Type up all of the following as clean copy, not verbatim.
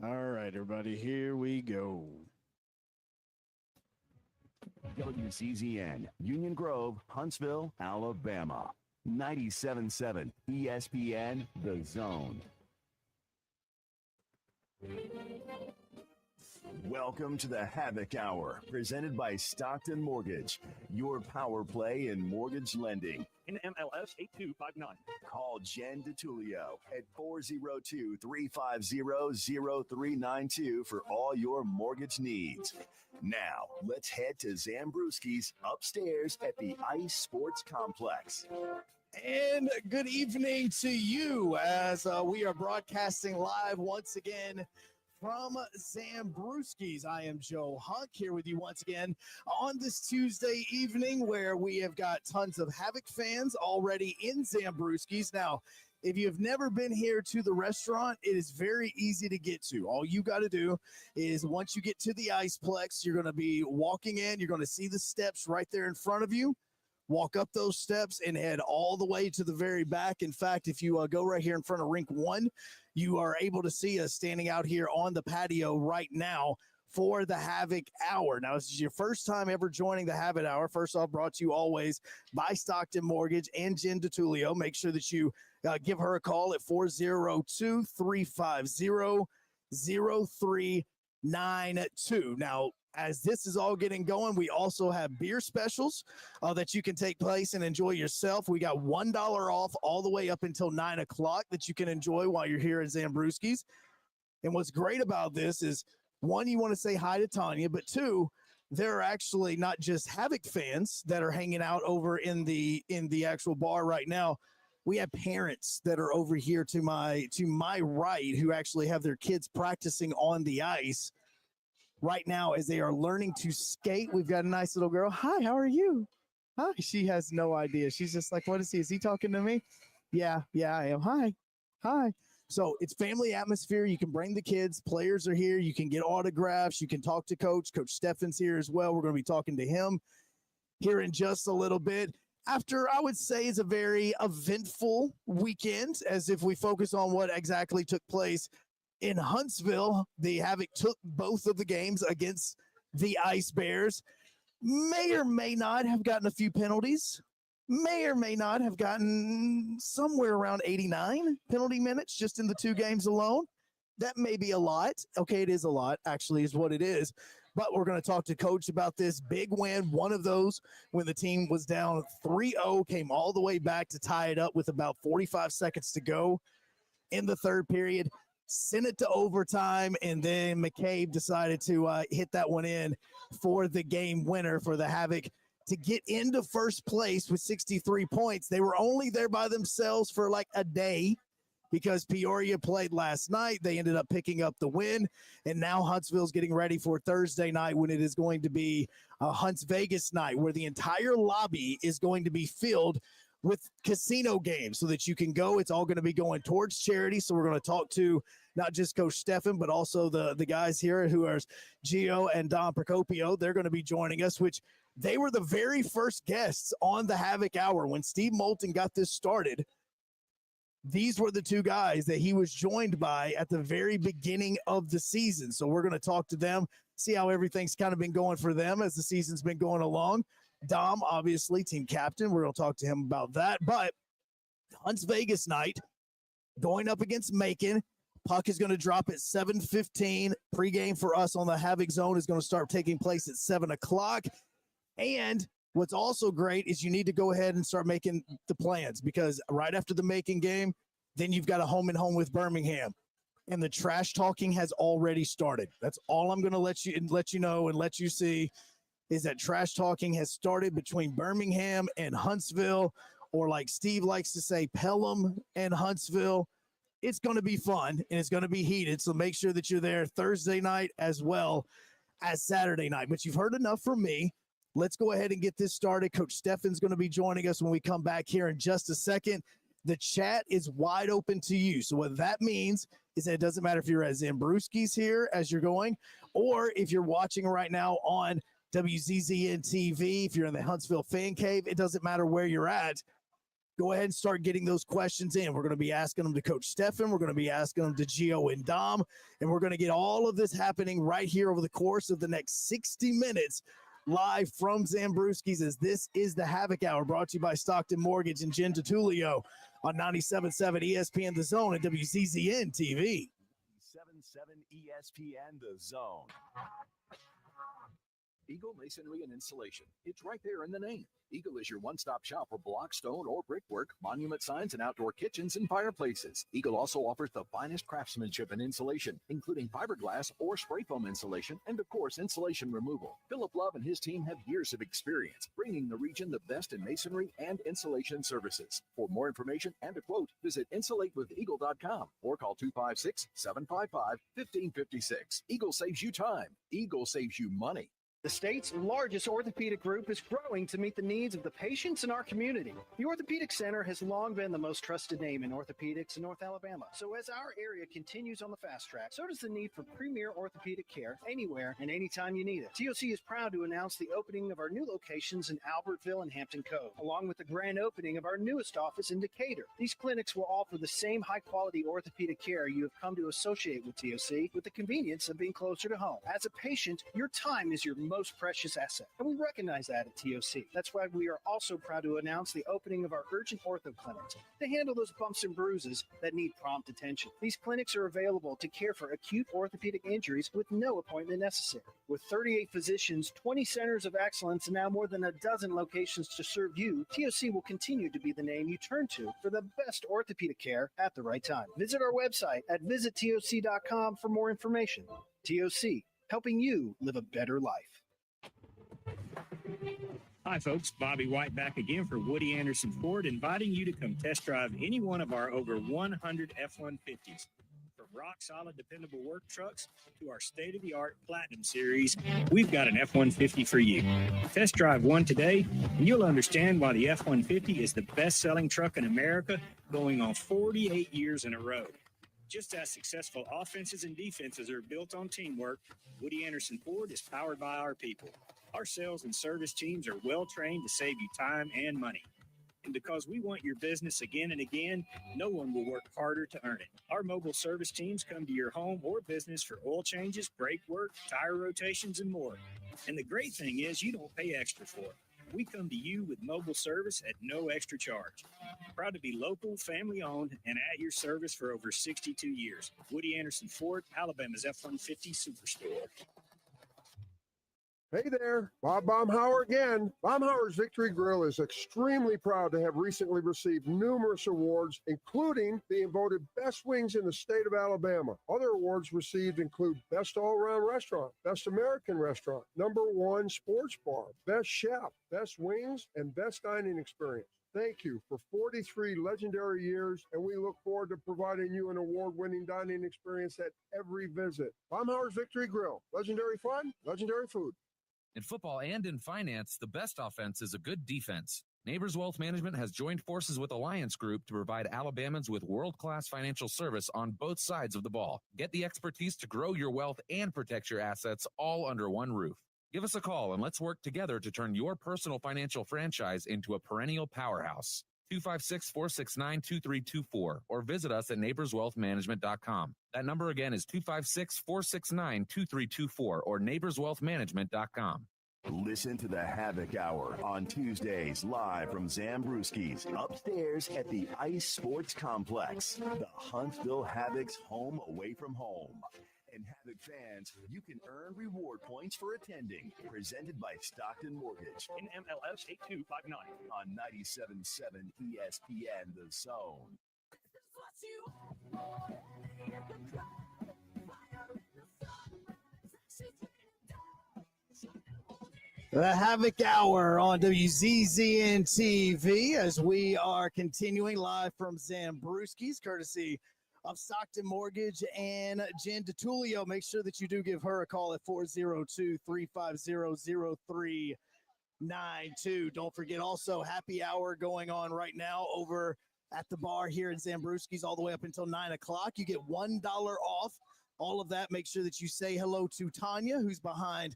All right, everybody, here we go. WCZN, Union Grove, Huntsville, Alabama. 97.7 ESPN, The Zone. Welcome to the Hacoc Hour, presented by Stockton Mortgage, your power play in mortgage lending. NMLS 8259. Call Jen DeTulio at 402-350-0392 for all your mortgage needs. Now, let's head to Zambrewskies upstairs at the Ice Sports Complex. And good evening to you as we are broadcasting live once again from Zambrewskies. I am Joe Hunk here with you once again on this Tuesday evening where we have got tons of Hacoc fans already in Zambrewskies. Now, if you have never been here to the restaurant, it is very easy to get to. All you got to do is once you get to the Iceplex, you're going to be walking in. You're going to see the steps right there in front of you. Walk up those steps and head all the way to the very back. In fact, if you go right here in front of Rink 1, you are able to see us standing out here on the patio right now for the Hacoc Hour. Now, this is your first time ever joining the Hacoc Hour. First off, brought to you always by Stockton Mortgage and Jen DeTulio. Make sure that you give her a call at 402-350-0392. Now, as this is all getting going, we also have beer specials that you can take place and enjoy yourself. We got $1 off all the way up until 9 o'clock that you can enjoy while you're here at Zambrewskies. And what's great about this is, one, you want to say hi to Tanya, but two, there are actually not just Hacoc fans that are hanging out over in the actual bar right now. We have parents that are over here to my right who actually have their kids practicing on the ice right now as they are learning to skate. We've got a nice little girl. Hi, how are you? Hi. She has no idea. She's just like, what is he? Is he talking to me? Yeah, I am. Hi. So it's family atmosphere. You can bring the kids. Players are here. You can get autographs. You can talk to Coach. Coach Stefan's here as well. We're going to be talking to him here in just a little bit. After, I would say, is a very eventful weekend, as if we focus on what exactly took place in Huntsville. The Hacoc took both of the games against the Ice Bears. May or may not have gotten a few penalties. May or may not have gotten somewhere around 89 penalty minutes just in the two games alone. That may be a lot. Okay, it is a lot, actually, is what it is. But we're going to talk to Coach about this big win. One of those when the team was down 3-0, came all the way back to tie it up with about 45 seconds to go in the third period. Sent it to overtime, and then McCabe decided to hit that one in for the game winner for the Hacoc to get into first place with 63 points. They were only there by themselves for like a day because Peoria played last night. They ended up picking up the win, and now Huntsville's getting ready for Thursday night when it is going to be a Hunts Vegas night where the entire lobby is going to be filled with casino games so that you can go. It's all going to be going towards charity. So we're going to talk to not just Coach Stefan, but also the guys here who are Gio and Dom Procopio. They're going to be joining us, which they were the very first guests on the Hacoc Hour. When Steve Moulton got this started, these were the two guys that he was joined by at the very beginning of the season. So we're going to talk to them, see how everything's kind of been going for them as the season's been going along. Dom, obviously, team captain. We're going to talk to him about that. But Hunts Vegas night, going up against Macon. Puck is going to drop at 7:15. Pregame for us on the Hacoc Zone is going to start taking place at 7 o'clock. And what's also great is you need to go ahead and start making the plans, because right after the Macon game, then you've got a home and home with Birmingham. And the trash talking has already started. That's all I'm going to let you know and let you see, is that trash talking has started between Birmingham and Huntsville, or like Steve likes to say, Pelham and Huntsville. It's going to be fun, and it's going to be heated. So make sure that you're there Thursday night as well as Saturday night. But you've heard enough from me. Let's go ahead and get this started. Coach Stefan's going to be joining us when we come back here in just a second. The chat is wide open to you. So what that means is that it doesn't matter if you're at Zambrewskies here as you're going, or if you're watching right now on WZZN TV, if you're in the Huntsville Fan Cave, it doesn't matter where you're at. go ahead and start getting those questions in. We're going to be asking them to Coach Stefan. We're going to be asking them to Gio and Dom. And we're going to get all of this happening right here over the course of the next 60 minutes live from Zambrewskies, as this is the Hacoc Hour, brought to you by Stockton Mortgage and Jen DiTullio on 97.7 ESPN The Zone and WZZN TV. 77 ESPN The Zone. Eagle Masonry and Insulation. It's right there in the name. Eagle is your one-stop shop for block, stone, or brickwork, monument signs, and outdoor kitchens and fireplaces. Eagle also offers the finest craftsmanship and insulation, including fiberglass or spray foam insulation, and of course, insulation removal. Philip Love and his team have years of experience, bringing the region the best in masonry and insulation services. For more information and a quote, visit insulatewitheagle.com or call 256-755-1556. Eagle saves you time. Eagle saves you money. The state's largest orthopedic group is growing to meet the needs of the patients in our community. The Orthopedic Center has long been the most trusted name in orthopedics in North Alabama. So as our area continues on the fast track, so does the need for premier orthopedic care anywhere and anytime you need it. TOC is proud to announce the opening of our new locations in Albertville and Hampton Cove, along with the grand opening of our newest office in Decatur. These clinics will offer the same high-quality orthopedic care you have come to associate with TOC, with the convenience of being closer to home. As a patient, your time is your most precious asset, and we recognize that at TOC. That's why we are also proud to announce the opening of our urgent ortho clinics to handle those bumps and bruises that need prompt attention. These clinics are available to care for acute orthopedic injuries with no appointment necessary. With 38 physicians, 20 centers of excellence, and now more than a dozen locations to serve you, TOC will continue to be the name you turn to for the best orthopedic care at the right time. Visit our website at visittoc.com for more information. TOC, helping you live a better life. Hi, folks. Bobby White back again for Woody Anderson Ford, inviting you to come test drive any one of our over 100 F-150s. From rock-solid, dependable work trucks to our state-of-the-art Platinum Series, we've got an F-150 for you. Test drive one today, and you'll understand why the F-150 is the best-selling truck in America, going on 48 years in a row. Just as successful offenses and defenses are built on teamwork, Woody Anderson Ford is powered by our people. Our sales and service teams are well-trained to save you time and money. And because we want your business again and again, no one will work harder to earn it. Our mobile service teams come to your home or business for oil changes, brake work, tire rotations, and more. And the great thing is you don't pay extra for it. We come to you with mobile service at no extra charge. Proud to be local, family-owned, and at your service for over 62 years. Woody Anderson Ford, Alabama's F-150 Superstore. Hey there, Bob Baumhauer again. Baumhauer's Victory Grill is extremely proud to have recently received numerous awards, including being voted best wings in the state of Alabama. Other awards received include Best All-Around Restaurant, Best American Restaurant, #1 Sports Bar, Best Chef, Best Wings, and Best Dining Experience. Thank you for 43 legendary years, and we look forward to providing you an award-winning dining experience at every visit. Baumhauer's Victory Grill. Legendary fun, legendary food. In football and in finance, the best offense is a good defense. Neighbors Wealth Management has joined forces with Alliance Group to provide Alabamans with world-class financial service on both sides of the ball. Get the expertise to grow your wealth and protect your assets all under one roof. Give us a call and let's work together to turn your personal financial franchise into a perennial powerhouse. 256-469-2324 or visit us at neighborswealthmanagement.com. That number again is 256-469-2324 or neighborswealthmanagement.com. Listen to the Hacoc Hour on Tuesdays live from Zambrewskies upstairs at the Ice Sports Complex, the Huntsville Hacocs home away from home. And Hacoc fans, you can earn reward points for attending. Presented by Stockton Mortgage. In MLS 8259. On 97.7 ESPN The Zone. The Hacoc Hour on WZZN TV as we are continuing live from Zambrewskies, courtesy of Stockton Mortgage and Jen DiTullio. Make sure that you do give her a call at 402-350-0392. Don't forget also happy hour going on right now over at the bar here in Zambrewski's all the way up until 9 o'clock. You get $1 off all of that. Make sure that you say hello to Tanya, who's behind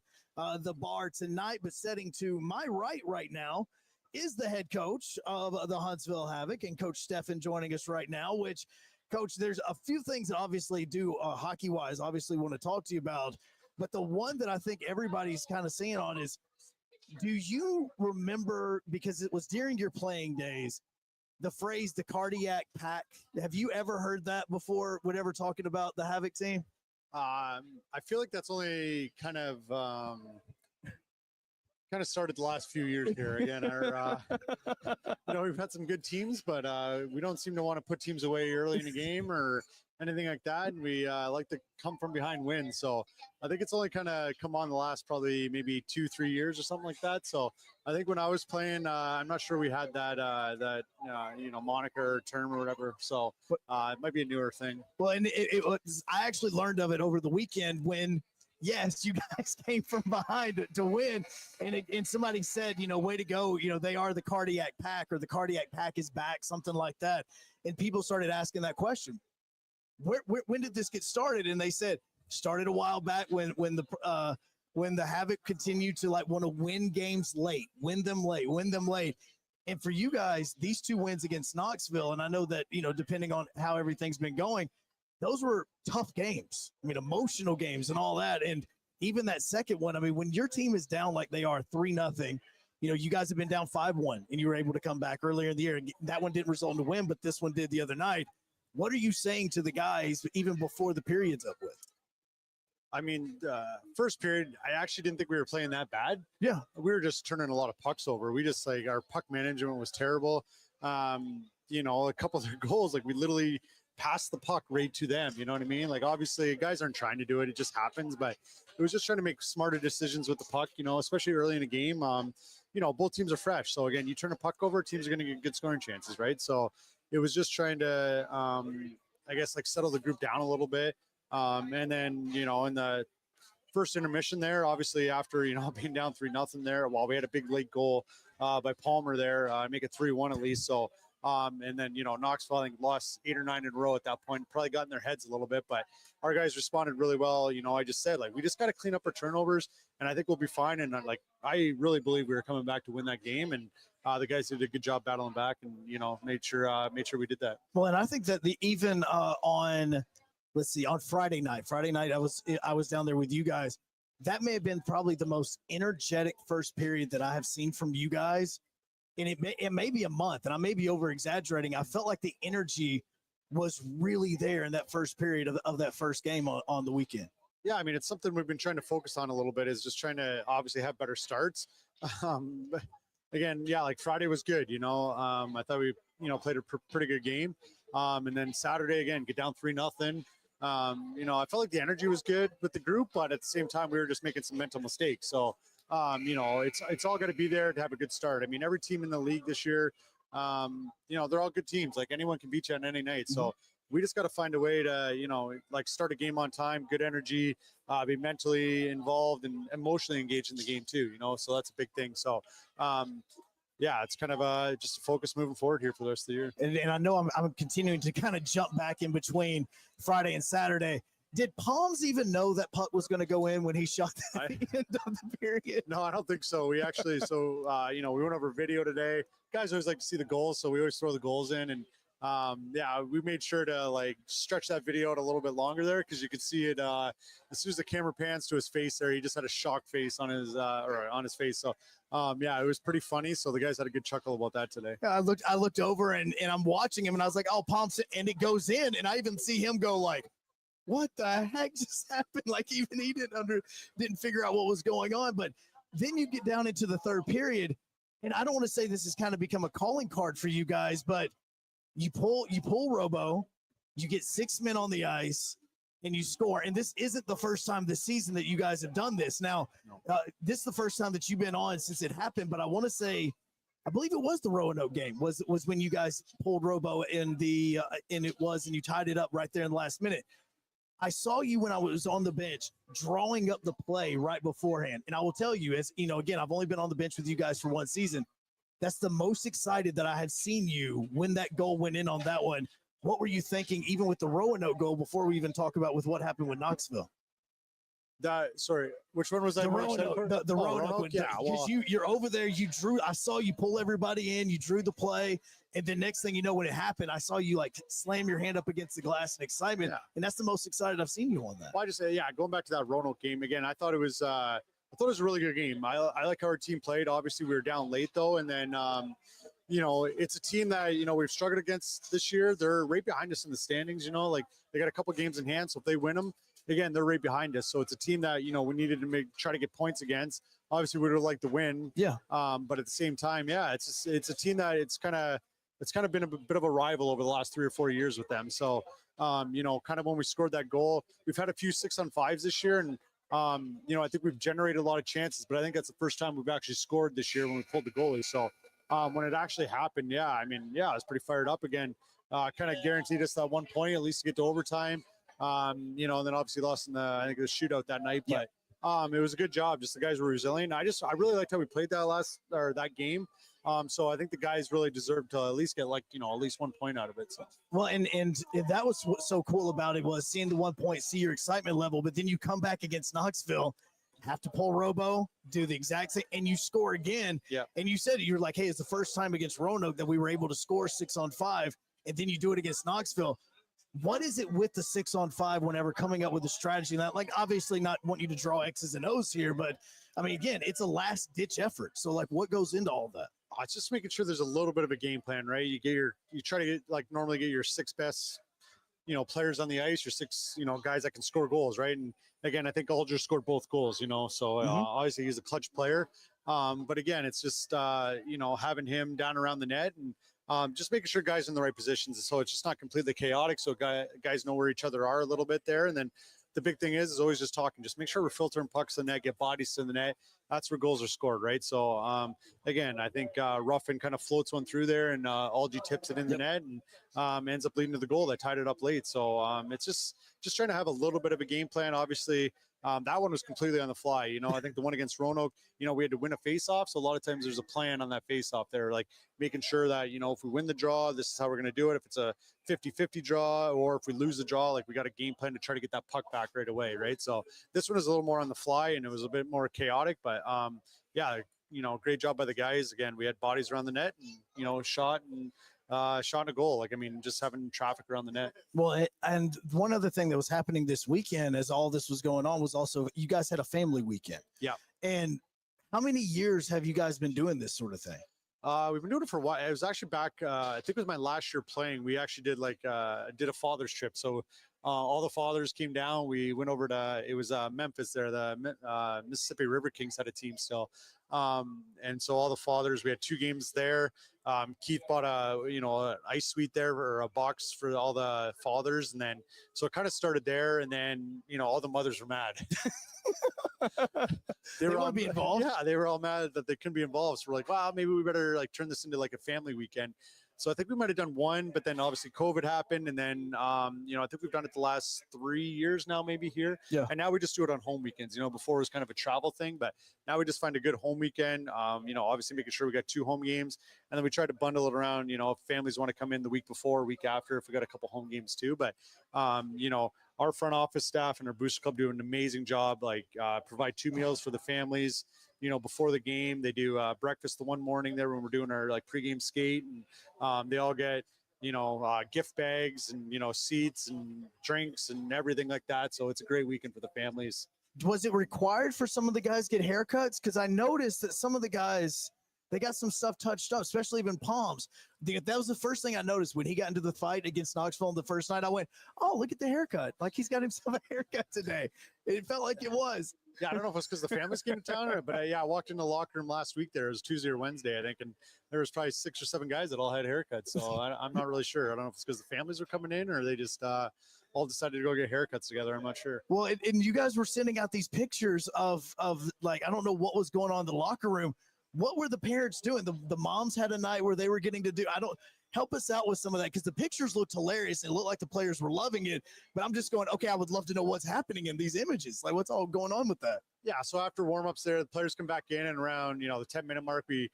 the bar tonight. But sitting to my right now is the head coach of the Huntsville Havoc, and Coach Stefan joining us right now, which, Coach, there's a few things that obviously do hockey-wise, obviously want to talk to you about, but the one that I think everybody's kind of seeing on is, do you remember, because it was during your playing days, the phrase, the cardiac pack? Have you ever heard that before, whenever talking about the Havoc team? I feel like that's only kind of started the last few years here. Again, our we've had some good teams, but we don't seem to want to put teams away early in the game or anything like that. And we like to come from behind wins. So I think it's only kind of come on the last probably maybe 2-3 years or something like that. So I think when I was playing, I'm not sure we had that moniker or term or whatever. So it might be a newer thing. Well, and it was, I actually learned of it over the weekend when, yes, you guys came from behind to win. And somebody said, way to go. They are the cardiac pack, or the cardiac pack is back, something like that. And people started asking that question. When did this get started? And they said, started a while back when the Havoc continued to want to win games late, win them late. And for you guys, these 2 wins against Knoxville, and I know that, depending on how everything's been going, those were tough games. I mean, emotional games and all that. And even that second one, I mean, when your team is down like they are 3-0, you guys have been down 5-1 and you were able to come back earlier in the year. That one didn't result in a win, but this one did the other night. What are you saying to the guys even before the period's up with? I mean, first period, I actually didn't think we were playing that bad. Yeah. We were just turning a lot of pucks over. We just our puck management was terrible. A couple of their goals, we literally passed the puck right to them. You know what I mean? Obviously guys aren't trying to do it. It just happens, but it was just trying to make smarter decisions with the puck, especially early in a game. Both teams are fresh. So again, you turn a puck over, teams are going to get good scoring chances, right? So it was just trying to, settle the group down a little bit. And then, in the first intermission there, obviously after, being down 3-0 there, while we had a big late goal by Palmer there, make it 3-1 at least. So, and then, Knoxville, I think, lost 8 or 9 in a row at that point, probably got in their heads a little bit, but our guys responded really well. I just said, we just got to clean up our turnovers, and I think we'll be fine. And I really believe we were coming back to win that game, and the guys did a good job battling back, and made sure we did that. Well, and I think that on Friday night, I was down there with you guys. That may have been probably the most energetic first period that I have seen from you guys. And it may be a month, and I may be over exaggerating. I felt like the energy was really there in that first period of that first game on the weekend. Yeah, I mean, it's something we've been trying to focus on a little bit, is just trying to obviously have better starts. But again, yeah, Friday was good. I thought we, played a pretty good game. And then Saturday, again, get down 3-0. I felt like the energy was good with the group, but at the same time, we were just making some mental mistakes. So, it's all got to be there to have a good start. I mean, every team in the league this year, they're all good teams. Anyone can beat you on any night. So we just got to find a way to, start a game on time, good energy, be mentally involved and emotionally engaged in the game too, so that's a big thing. So, it's kind of just a focus moving forward here for the rest of the year. And I know I'm continuing to kind of jump back in between Friday and Saturday. Did Palms even know that puck was going to go in when he shot that at the end of the period? No, I don't think so. We actually, we went over video today. Guys always like to see the goals, so we always throw the goals in. And we made sure to stretch that video out a little bit longer there, because you could see it as soon as the camera pans to his face there, he just had a shock face on his face. So it was pretty funny. So the guys had a good chuckle about that today. Yeah, I looked over and I'm watching him, and I was like, oh, Palms, and it goes in, and I even see him go what the heck just happened? Even he didn't figure out what was going on. But then you get down into the third period, and I don't want to say this has kind of become a calling card for you guys, but you pull Robo, you get 6 men on the ice, and you score. And this isn't the first time this season that you guys have done this. Now, this is the first time that you've been on since it happened, but I want to say, I believe it was the Roanoke game was when you guys pulled Robo and you tied it up right there in the last minute. I saw you when I was on the bench drawing up the play right beforehand. And I will tell you, again, I've only been on the bench with you guys for one season. That's the most excited that I have seen you when that goal went in on that one. What were you thinking, even with the Roanoke goal, before we even talk about with what happened with Knoxville? Sorry, which one was The I more excited Roanoke, for? the Roanoke one. Yeah, well, You're over there. You drew. I saw you pull everybody in. You drew the play, and then next thing you know, when it happened, I saw you like slam your hand up against the glass in excitement, and that's the most excited I've seen you on that. well, I just say, going back to that Roanoke game again. I thought it was a really good game. I like how our team played. Obviously, we were down late though, and then it's a team that we've struggled against this year. They're right behind us in the standings. Like they got a couple games in hand, so if they win them, again, they're right behind us. So it's a team that, we needed to try to get points against. Obviously, we would have liked to win. Yeah. But at the same time, it's a team that it's kind of been a bit of a rival over the last 3 or 4 years with them. So, kind of when we scored that goal, we've had a few 6-on-5s this year. And, I think we've generated a lot of chances, but I think that's the first time we've actually scored this year when we pulled the goalie. So when it actually happened, I was pretty fired up again. Kind of guaranteed us that 1 point, at least to get to overtime. And then obviously lost in the shootout that night, but it was a good job. Just the guys were resilient. I really liked how we played that game. So I think the guys really deserved to at least get at least 1 point out of it. So well, and that was what's so cool about it was seeing the 1 point, see your excitement level, but then you come back against Knoxville, have to pull Robo, do the exact same, and you score again. Yeah. And you said you're like, hey, it's the first time against Roanoke that we were able to score 6-on-5, and then you do it against Knoxville. What is it with the 6-on-5 whenever coming up with a strategy? Not like obviously not want you to draw X's and O's here, but again, it's a last ditch effort. So what goes into all of that? It's just making sure there's a little bit of a game plan, right? You try to get normally get your 6 best, players on the ice, your 6, guys that can score goals, right? And again, I think Alger scored both goals, so obviously he's a clutch player. But again, it's just, having him down around the net and, just making sure guys are in the right positions. So it's just not completely chaotic. So guys know where each other are a little bit there. And then the big thing is always just talking, just make sure we're filtering pucks to the net, get bodies to the net. That's where goals are scored, right? So, again, I think Ruffin kind of floats one through there and Algie tips it in the net and ends up leading to the goal that tied it up late. So it's just trying to have a little bit of a game plan. Obviously, that one was completely on the fly. I think the one against Roanoke, we had to win a face-off. So a lot of times there's a plan on that face-off there, like making sure that, if we win the draw, this is how we're going to do it. If it's a 50-50 draw or if we lose the draw, we got a game plan to try to get that puck back right away, right? So this one is a little more on the fly and it was a bit more chaotic, but great job by the guys. Again, we had bodies around the net and, shot and a goal. Just having traffic around the net. Well, and one other thing that was happening this weekend as all this was going on was also you guys had a family weekend. Yeah. And how many years have you guys been doing this sort of thing? We've been doing it for a while. It was actually back, I think it was my last year playing. We actually did did a father's trip. So all the fathers came down. We went over to, it was Memphis there. The Mississippi River Kings had a team still. And so all the fathers, we had 2 games there. Keith bought an ice suite there or a box for all the fathers. And then, so it kind of started there. And then, all the mothers were mad. They were all be involved. Yeah. They were all mad that they couldn't be involved. So we're like, wow, maybe we better turn this into a family weekend. So I think we might've done one, but then obviously COVID happened. And then, I think we've done it the last 3 years now, maybe here. Yeah. And now we just do it on home weekends. Before it was kind of a travel thing, but now we just find a good home weekend. Obviously making sure we got 2 home games and then we try to bundle it around, if families want to come in the week before, week after, if we got a couple home games too. But, our front office staff and our booster club do an amazing job, provide 2 meals for the families, before the game. They do breakfast the one morning there when we're doing our pregame skate, and they all get, gift bags and, seats and drinks and everything like that. So it's a great weekend for the families. Was it required for some of the guys to get haircuts? Because I noticed that some of the guys, they got some stuff touched up, especially even Palms. That was the first thing I noticed when he got into the fight against Knoxville the first night. I went, oh, look at the haircut. He's got himself a haircut today. It felt like it was. Yeah, I don't know if it's because the families came to town, but I walked in the locker room last week there. It was Tuesday or Wednesday, I think, and there was probably 6 or 7 guys that all had haircuts. So I'm not really sure. I don't know if it's because the families were coming in or they just all decided to go get haircuts together. I'm not sure. Well, and you guys were sending out these pictures of I don't know what was going on in the locker room. What were the parents doing? The moms had a night where they were getting to do, help us out with some of that, because the pictures looked hilarious. It looked like the players were loving it, but I'm just going, okay, I would love to know what's happening in these images. What's all going on with that? Yeah. So after warm-ups there, the players come back in and around, the 10-minute mark, we,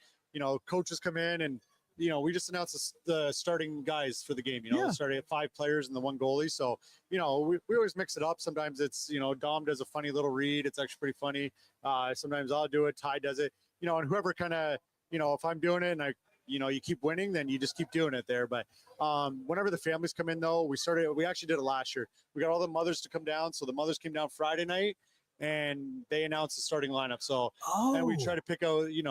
coaches come in and we just announced the starting guys for the game. Starting at 5 players and the 1 goalie. So, we always mix it up. Sometimes it's, Dom does a funny little read. It's actually pretty funny. Sometimes I'll do it. Ty does it, and whoever kind of, if I'm doing it and you keep winning, then you just keep doing it there. But whenever the families come in, though, we actually did it last year. We got all the mothers to come down. So the mothers came down Friday night and they announced the starting lineup. So, and we try to pick out, we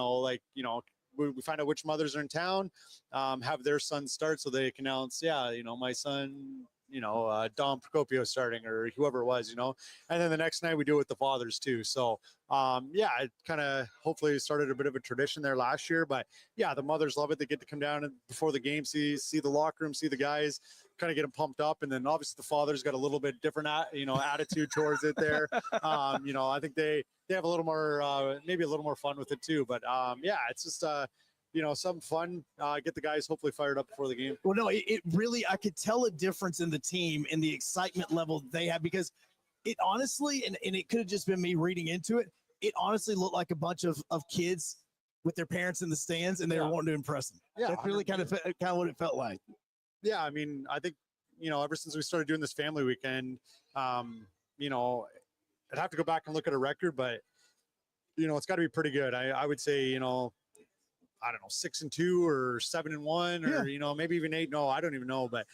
find out which mothers are in town, have their sons start so they can announce, my son, Dom Procopio starting or whoever it was, and then the next night we do it with the fathers too. So, it kind of hopefully started a bit of a tradition there last year, but yeah, the mothers love it. They get to come down and before the game, see the locker room, see the guys, kind of get them pumped up. And then obviously the fathers got a little bit different, attitude towards it there. I think they have a little more, maybe a little more fun with it too, but it's just, something fun, get the guys hopefully fired up before the game. Well, no, it really, I could tell a difference in the team and the excitement level they have, because it honestly, and it could have just been me reading into it, it honestly looked like a bunch of kids with their parents in the stands and they were wanting to impress them. Yeah. That's really kind of what it felt like. Yeah. I mean, I think, ever since we started doing this family weekend, I'd have to go back and look at a record, but it's got to be pretty good. I would say, I don't know, 6-2 or 7-1 or, maybe even 8. No, I don't even know. But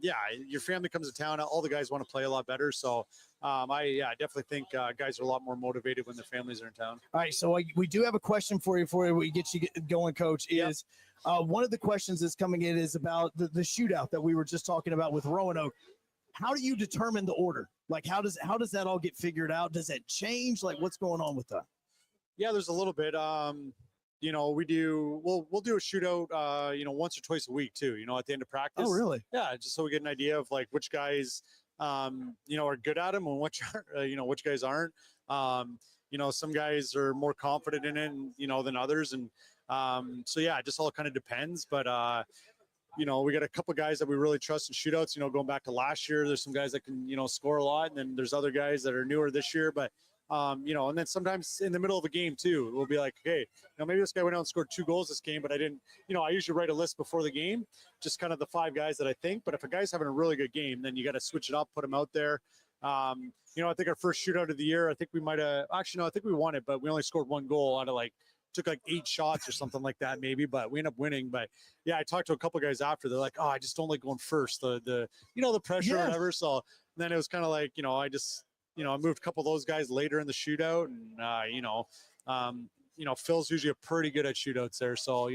your family comes to town. All the guys want to play a lot better. So I definitely think guys are a lot more motivated when their families are in town. All right. So we do have a question for you before we get you going, Coach, is one of the questions that's coming in is about the shootout that we were just talking about with Roanoke. How do you determine the order? Like, how does that all get figured out? Does that change? Like, what's going on with that? Yeah, there's a little bit. We'll do a shootout, once or twice a week too, at the end of practice. Oh, really? Yeah. Just so we get an idea of like which guys, are good at them and which guys aren't. Some guys are more confident in it, and, than others. And it just all kind of depends. But, we got a couple guys that we really trust in shootouts, going back to last year. There's some guys that can, score a lot. And then there's other guys that are newer this year, but and then sometimes in the middle of a game too, we'll be like, okay, maybe this guy went out and scored 2 goals this game, but I didn't, I usually write a list before the game, just kind of the 5 guys that I think, but if a guy's having a really good game, then you got to switch it up, put him out there. I think our first shootout of the year, I think we might have, I think we won it, but we only scored 1 goal out of took 8 shots or something like that maybe, but we ended up winning. But yeah, I talked to a couple guys after, they're like, oh, I just don't like going first, the pressure or whatever. So then it was kind of like, I just, I moved a couple of those guys later in the shootout, and Phil's usually pretty good at shootouts there. So, I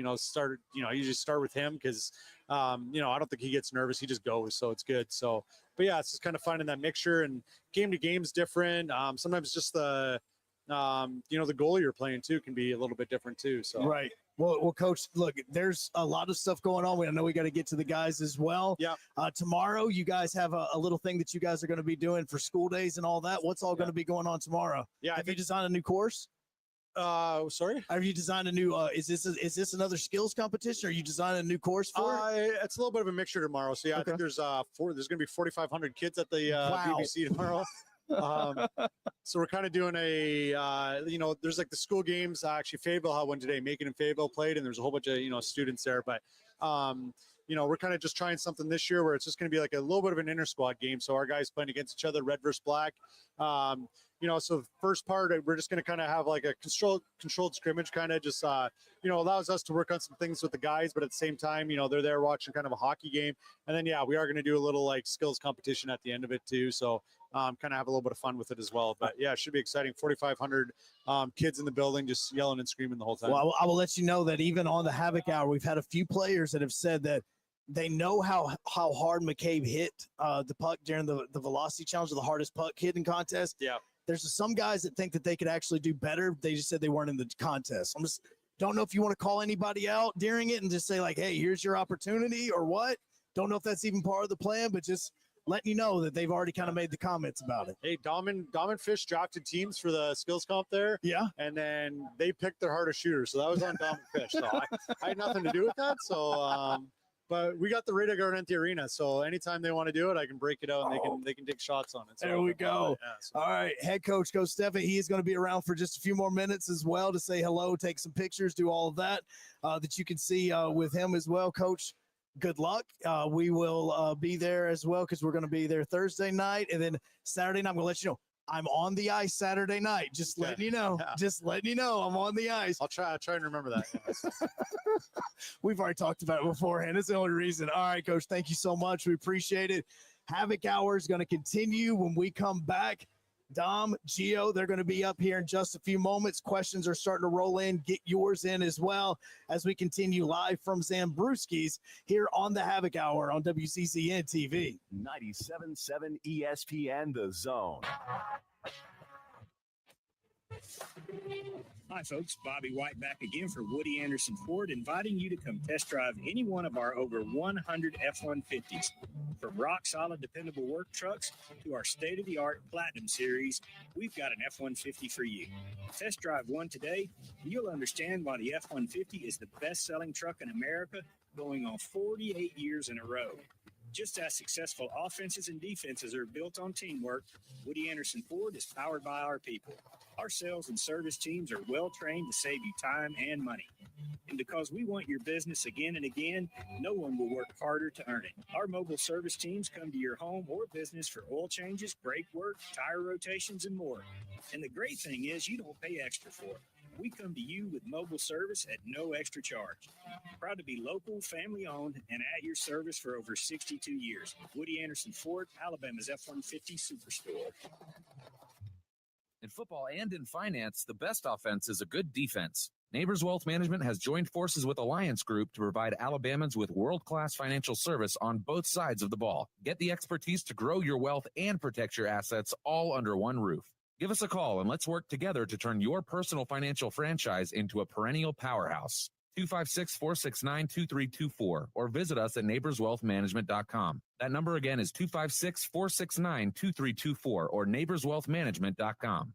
usually start with him because, I don't think he gets nervous. He just goes. So it's good. So, but yeah, it's just kind of finding that mixture, and game to game is different. Sometimes just the goalie you're playing too can be a little bit different too. So, right. Well, Coach, look, there's a lot of stuff going on. I know we got to get to the guys as well. Yeah. Tomorrow, you guys have a little thing that you guys are going to be doing for school days and all that. What's all going to be going on tomorrow? Yeah. Have you designed a new course? Sorry? Have you designed a new, is this another skills competition, or you designed a new course for it? It's a little bit of a mixture tomorrow. So yeah, okay. I think there's going to be 4,500 kids at the BBC tomorrow. So we're kind of doing there's the school games. Actually, Fayetteville had one today. Macon and Fayetteville played, and there's a whole bunch of students there. But we're kind of just trying something this year where it's just going to be a little bit of an inter squad game. So our guys playing against each other, red versus black. So the first part, we're just going to kind of have a controlled scrimmage, kind of just allows us to work on some things with the guys, but at the same time, they're there watching kind of a hockey game. And then we are going to do a little skills competition at the end of it too. So kind of have a little bit of fun with it as well. But yeah, it should be exciting. 4,500 kids in the building just yelling and screaming the whole time. Well, I will let you know that even on the Hacoc Hour, we've had a few players that have said that they know how hard McCabe hit the puck during the velocity challenge, the hardest puck hitting contest. Yeah. There's some guys that think that they could actually do better. They just said they weren't in the contest. Don't know if you want to call anybody out during it and just say hey, here's your opportunity or what. Don't know if that's even part of the plan, but just letting you know that they've already kind of made the comments about it. Hey, Dom and Fish drafted teams for the skills comp there. Yeah. And then they picked their hardest shooter. So that was on Dom and Fish. So I had nothing to do with that. So, But we got the radar guard at the arena, so anytime they want to do it, I can break it out and they can take shots on it. So there we go. Yeah, so. All right, head coach Coach Stefan, he is going to be around for just a few more minutes as well to say hello, take some pictures, do all of that that you can see with him as well. Coach, good luck. We will be there as well because we're going to be there Thursday night, and then Saturday night I'm going to let you know. I'm on the ice Saturday night. Just letting you know. Yeah. Just letting you know I'm on the ice. I'll try and remember that. Yes. We've already talked about it beforehand. That's the only reason. All right, Coach, thank you so much. We appreciate it. Hacoc Hour is going to continue when we come back. Dom, Gio, they're going to be up here in just a few moments. Questions are starting to roll in. Get yours in as well as we continue live from Zambrewskies here on the Hacoc Hour on WCCN TV. 97.7 ESPN The Zone. Hi, folks. Bobby White back again for Woody Anderson Ford, inviting you to come test drive any one of our over 100 F-150s. From rock-solid, dependable work trucks to our state-of-the-art Platinum Series, we've got an F-150 for you. Test drive one today, and you'll understand why the F-150 is the best-selling truck in America, going on 48 years in a row. Just as successful offenses and defenses are built on teamwork, Woody Anderson Ford is powered by our people. Our sales and service teams are well-trained to save you time and money. And because we want your business again and again, no one will work harder to earn it. Our mobile service teams come to your home or business for oil changes, brake work, tire rotations, and more. And the great thing is you don't pay extra for it. We come to you with mobile service at no extra charge. Proud to be local, family-owned, and at your service for over 62 years. Woody Anderson Ford, Alabama's F-150 Superstore. In football and in finance, the best offense is a good defense. Neighbors Wealth Management has joined forces with Alliance Group to provide Alabamans with world-class financial service on both sides of the ball. Get the expertise to grow your wealth and protect your assets all under one roof. Give us a call and let's work together to turn your personal financial franchise into a perennial powerhouse. 256-469-2324 or visit us at neighborswealthmanagement.com. That number again is 256-469-2324 or neighborswealthmanagement.com.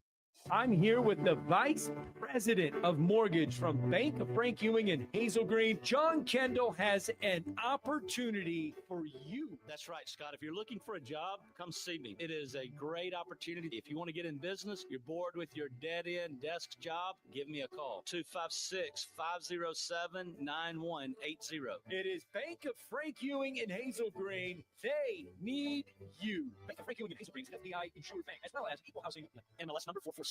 I'm here with the Vice President of Mortgage from Bank of Frank Ewing in Hazel Green. John Kendall has an opportunity for you. That's right, Scott. If you're looking for a job, come see me. It is a great opportunity. If you want to get in business, you're bored with your dead-end desk job, give me a call. 256-507-9180. It is Bank of Frank Ewing in Hazel Green. They need you. Bank of Frank Ewing in Hazel Green is an FBI insured bank, as well as equal housing MLS number 446-707.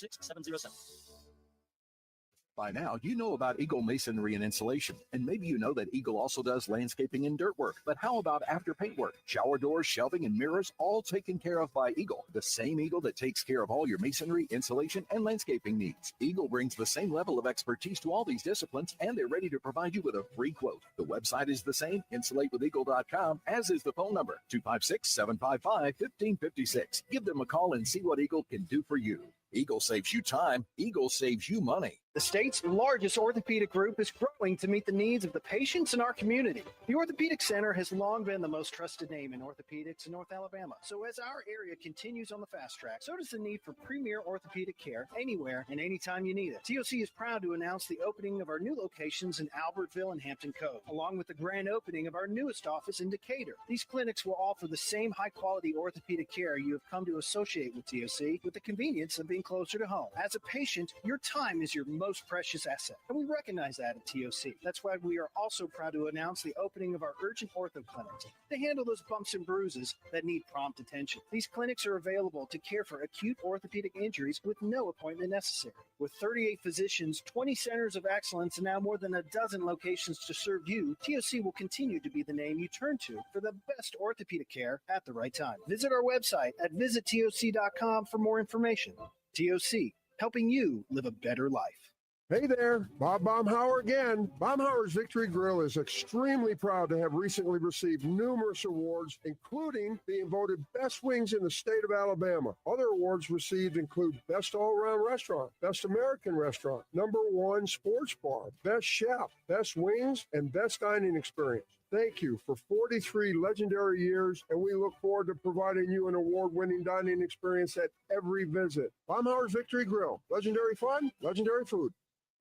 By now, you know about Eagle Masonry and Insulation, and maybe you know that Eagle also does landscaping and dirt work. But how about after paint work? Shower doors, shelving, and mirrors, all taken care of by Eagle, the same Eagle that takes care of all your masonry, insulation, and landscaping needs. Eagle brings the same level of expertise to all these disciplines, and they're ready to provide you with a free quote. The website is the same, insulatewitheagle.com, as is the phone number, 256-755-1556. Give them a call and see what Eagle can do for you. Eagle saves you time. Eagle saves you money. The state's largest orthopedic group is growing to meet the needs of the patients in our community. The Orthopedic Center has long been the most trusted name in orthopedics in North Alabama. So as our area continues on the fast track, so does the need for premier orthopedic care anywhere and anytime you need it. TOC is proud to announce the opening of our new locations in Albertville and Hampton Cove, along with the grand opening of our newest office in Decatur. These clinics will offer the same high-quality orthopedic care you have come to associate with TOC, with the convenience of being closer to home. As a patient, your time is your most precious asset, and we recognize that at TOC. That's why we are also proud to announce the opening of our urgent ortho clinics to handle those bumps and bruises that need prompt attention. These clinics are available to care for acute orthopedic injuries with no appointment necessary. With 38 physicians, 20 centers of excellence, and now more than a dozen locations to serve you, TOC will continue to be the name you turn to for the best orthopedic care at the right time. Visit our website at visittoc.com for more information. TOC, helping you live a better life. Hey there, Bob Baumhauer again. Baumhauer's Victory Grill is extremely proud to have recently received numerous awards, including being voted best wings in the state of Alabama. Other awards received include Best All-Around Restaurant, Best American Restaurant, #1 Sports Bar, Best Chef, Best Wings, and Best Dining Experience. Thank you for 43 legendary years, and we look forward to providing you an award-winning dining experience at every visit. Baumhauer's Victory Grill. Legendary fun, legendary food.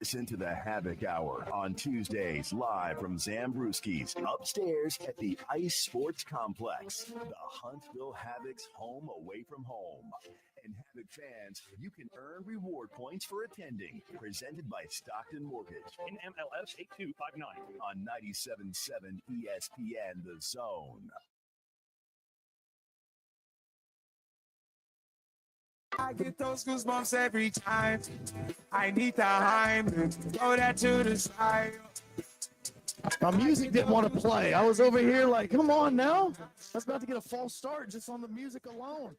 Listen to the Havoc Hour on Tuesdays live from Zambrewskies upstairs at the Ice Sports Complex, the Huntsville Havoc's home away from home. And Havoc fans, you can earn reward points for attending. Presented by Stockton Mortgage. NMLS 8259. On 97.7 ESPN The Zone. I get those goosebumps every time. I need the Heim. Throw that to the side. My music didn't want to play. I was over here like, come on now. I was about to get a false start just on the music alone.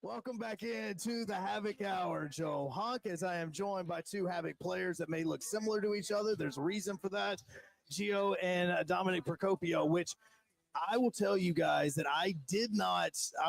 Welcome back into the Havoc Hour, Joe Hunk, as I am joined by two Havoc players that may look similar to each other. There's a reason for that. Gio and Dominick Procopio, which I will tell you guys that I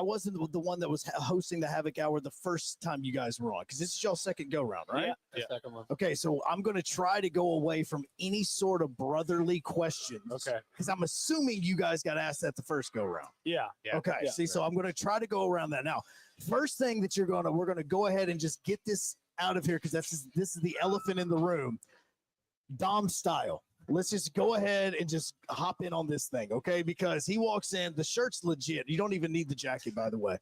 wasn't the one that was hosting the Havoc Hour the first time you guys were on, because this is y'all's second go round, right? Yeah. Second one. Okay, so I'm going to try to go away from any sort of brotherly questions. Okay. Because I'm assuming you guys got asked that the first go round. Yeah. Okay. Yeah. See, so I'm going to try to go around that. Now, first thing that we're going to go ahead and just get this out of here, because this is the elephant in the room. Dom style. Let's just go ahead and just hop in on this thing, okay? Because he walks in, the shirt's legit. You don't even need the jacket, by the way.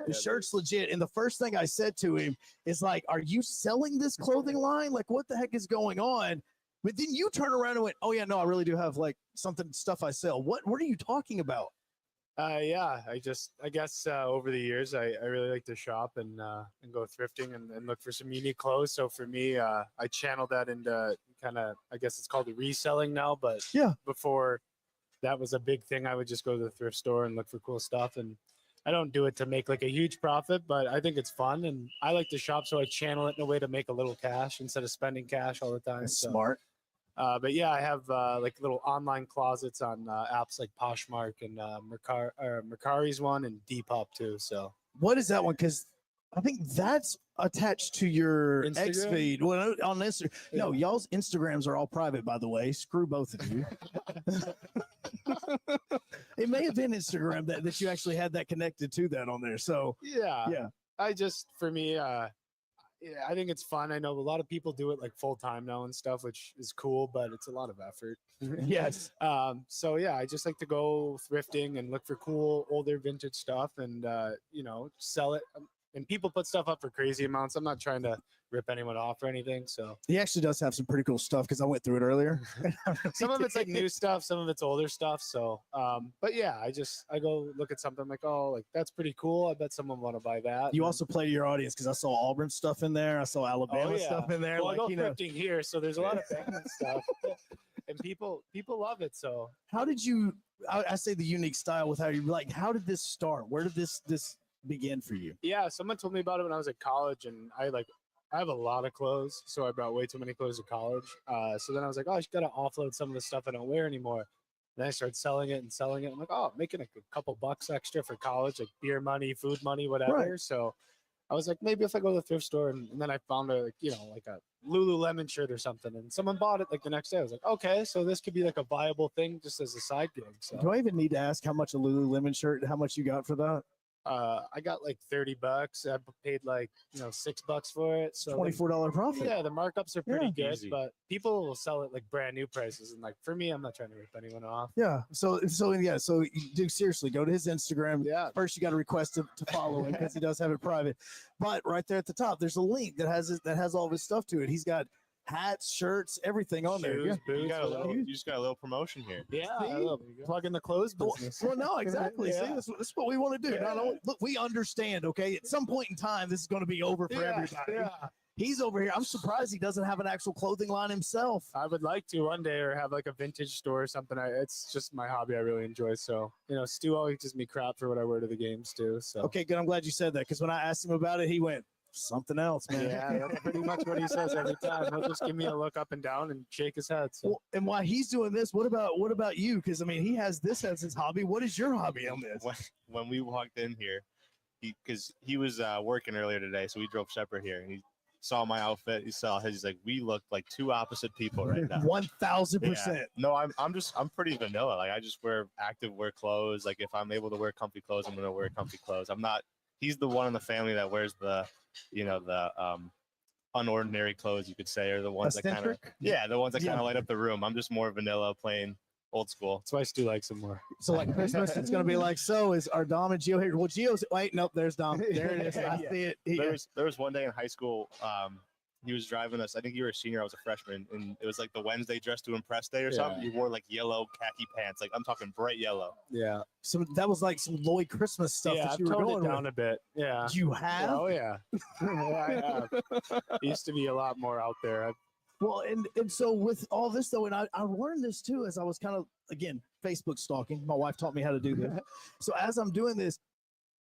The shirt's legit. And the first thing I said to him is like, are you selling this clothing line? Like, what the heck is going on? But then you turn around and went, oh, yeah, no, I really do have like stuff I sell. What are you talking about? Yeah, I guess over the years, I really like to shop and go thrifting and look for some unique clothes. So for me, I channeled that into kind of, I guess it's called reselling now. But yeah, before that was a big thing. I would just go to the thrift store and look for cool stuff. And I don't do it to make like a huge profit, but I think it's fun. And I like to shop, so I channel it in a way to make a little cash instead of spending cash all the time. That's so. Smart. But yeah, I have like little online closets on apps like Poshmark and Mercari's one and Depop too. So what is that one? Because I think that's attached to your Instagram? X feed. Well, on Instagram. Yeah. No, y'all's Instagrams are all private, by the way. Screw both of you. It may have been Instagram that you actually had that connected to that on there. So yeah. For me, yeah, I think it's fun. I know a lot of people do it like full time now and stuff, which is cool, but it's a lot of effort. Yes. So yeah, I just like to go thrifting and look for cool older vintage stuff and sell it. And people put stuff up for crazy amounts. I'm not trying to rip anyone off or anything. So he actually does have some pretty cool stuff because I went through it earlier. Some of it's like new stuff, some of it's older stuff. So, but yeah, I go look at something like, oh, like that's pretty cool. I bet someone want to buy that. You also play to your audience because I saw Auburn stuff in there. I saw Alabama stuff in there. Well, I go thrifting here, so there's a lot of Bama stuff, and people love it. So, how did you? I say the unique style with how you like. How did this start? Where did this begin for you? Yeah, someone told me about it when I was at college, and I have a lot of clothes, so I brought way too many clothes to college. So then I was like, oh, I just got to offload some of the stuff I don't wear anymore. Then I started selling it. I'm like, oh, making a couple bucks extra for college, like beer money, food money, whatever. Right. So I was like, maybe if I go to the thrift store, and then I found a Lululemon shirt or something, and someone bought it like the next day. I was like, okay, so this could be like a viable thing just as a side gig. So Do I even need to ask how much a Lululemon shirt? How much you got for that? I got like $30. I paid like $6 for it. So $24 profit. Yeah, the markups are pretty good, Easy. but people will sell it like brand new prices. And like for me, I'm not trying to rip anyone off. Yeah. So you do seriously go to his Instagram. Yeah. First, you got to request to follow him because he does have it private. But right there at the top, there's a link that has all of his stuff to it. He's got hats, shirts, everything on there. Shoes, Yeah. boots, You just got a little promotion here. Yeah, plug in the clothes business. Well, no, exactly. Yeah. See, this is what we want to do. Yeah. Look, we understand, okay? At some point in time, this is going to be over for everybody. Yeah. He's over here. I'm surprised he doesn't have an actual clothing line himself. I would like to one day, or have like a vintage store or something. It's just my hobby I really enjoy. So, Stu always gives me crap for what I wear to the games too. So Okay, good. I'm glad you said that because when I asked him about it, he went, something else, man. Yeah, that's pretty much what he says every time. He'll just give me a look up and down and shake his head. So. Well, and while he's doing this, what about you? Because he has this as his hobby. What is your hobby on this? When we walked in here, because he was working earlier today, so we drove separate here, and he saw my outfit. He saw his. He's like, we look like two opposite people right now. 1,000%. No, I'm pretty vanilla. Like I just wear active wear clothes. Like if I'm able to wear comfy clothes, I'm gonna wear comfy clothes. I'm not. He's the one in the family that wears the unordinary clothes, you could say, are the ones that kind of Eccentric? the ones that Yeah. kind of light up the room. I'm just more vanilla, plain, old school. That's why I do like some more. So like Christmas, it's gonna be like, so is our Dom and Gio here? Well, Gio's wait, nope, there's Dom. There it is. I see it. There was one day in high school. He was driving us. I think you were a senior. I was a freshman, and it was like the Wednesday dress to impress day or something. You wore like yellow khaki pants. Like I'm talking bright yellow. Yeah. So that was like some Lloyd Christmas stuff Yeah, that you I've were toned going it down with. a bit. Yeah. You have? Oh yeah. I have. It used to be a lot more out there. Well, and so with all this though, and I learned this too as I was kind of again Facebook stalking. My wife taught me how to do this. So as I'm doing this,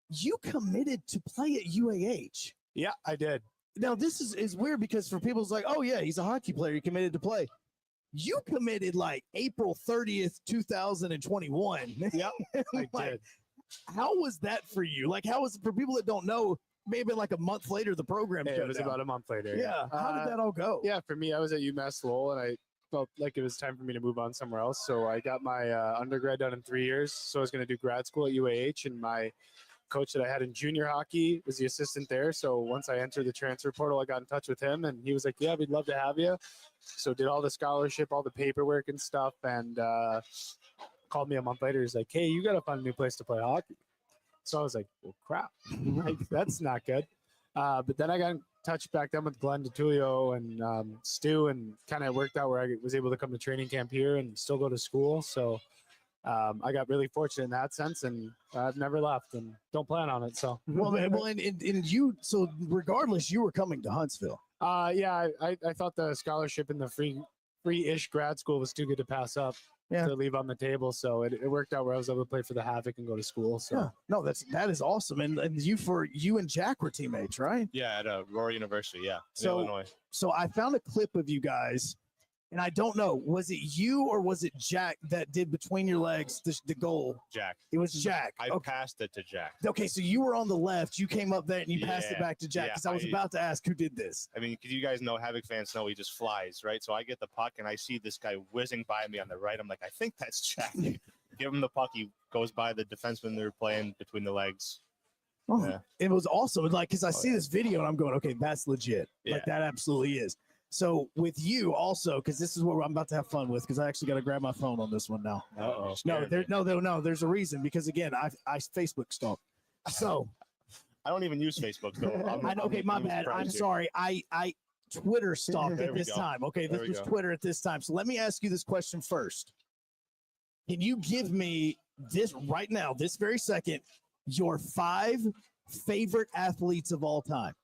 you committed to play at UAH. Yeah, I did. Now this is weird because for people it's like, oh yeah, he's a hockey player. He committed to play. You committed like April 30th, 2021. Yep, I did. How was that for you? Like, how was it for people that don't know? Maybe like a month later, the program. It shut was down. about a month later. Yeah. How did that all go? Yeah, for me, I was at UMass Lowell, and I felt like it was time for me to move on somewhere else. So I got my undergrad done in 3 years. So I was going to do grad school at UAH, and my coach that I had in junior hockey was the assistant there. So once I entered the transfer portal, I got in touch with him, and he was like, "Yeah, we'd love to have you." So did all the scholarship, all the paperwork and stuff, and called me a month later. He's like, "Hey, you got to find a new place to play hockey." So I was like, "Well, crap, like, that's not good." But then I got in touch back then with Glenn DeTulio and Stu, and kind of worked out where I was able to come to training camp here and still go to school. So I got really fortunate in that sense, and I've never left and don't plan on it. So and you, so regardless, you were coming to Huntsville. Yeah, I thought the scholarship in the free-ish grad school was too good to pass up. To leave on the table, so it worked out where I was able to play for the Hacoc and go to school. So yeah. No, that is awesome, and you and Jack were teammates, right? Yeah, at Roar University. Yeah, in So Illinois. So I found a clip of you guys, and I don't know, was it you or was it Jack that did between your legs the goal? Jack. It was Jack. I passed it to Jack. Okay, so you were on the left. You came up there and you passed it Yeah, back to Jack yeah, because I was about to ask who did this. I mean, because you guys know Havoc fans know he just flies, right? So I get the puck and I see this guy whizzing by me on the right. I'm like, I think that's Jack. Give him the puck. He goes by the defenseman they're playing between the legs. Oh, Yeah. It was awesome. Like, because I see this video and I'm going, okay, that's legit. Like, that absolutely is. So with you also, because this is what I'm about to have fun with, because I actually got to grab my phone on this one now. Uh-oh. No. There's a reason, because again, I Facebook stalk. So I don't even use Facebook. So I know. Okay, my bad. I'm sorry. I Twitter stalked There at we this go. time. Okay, There this we was go. Twitter at this time. So let me ask you this question first. Can you give me this right now, this very second, your 5 favorite athletes of all time?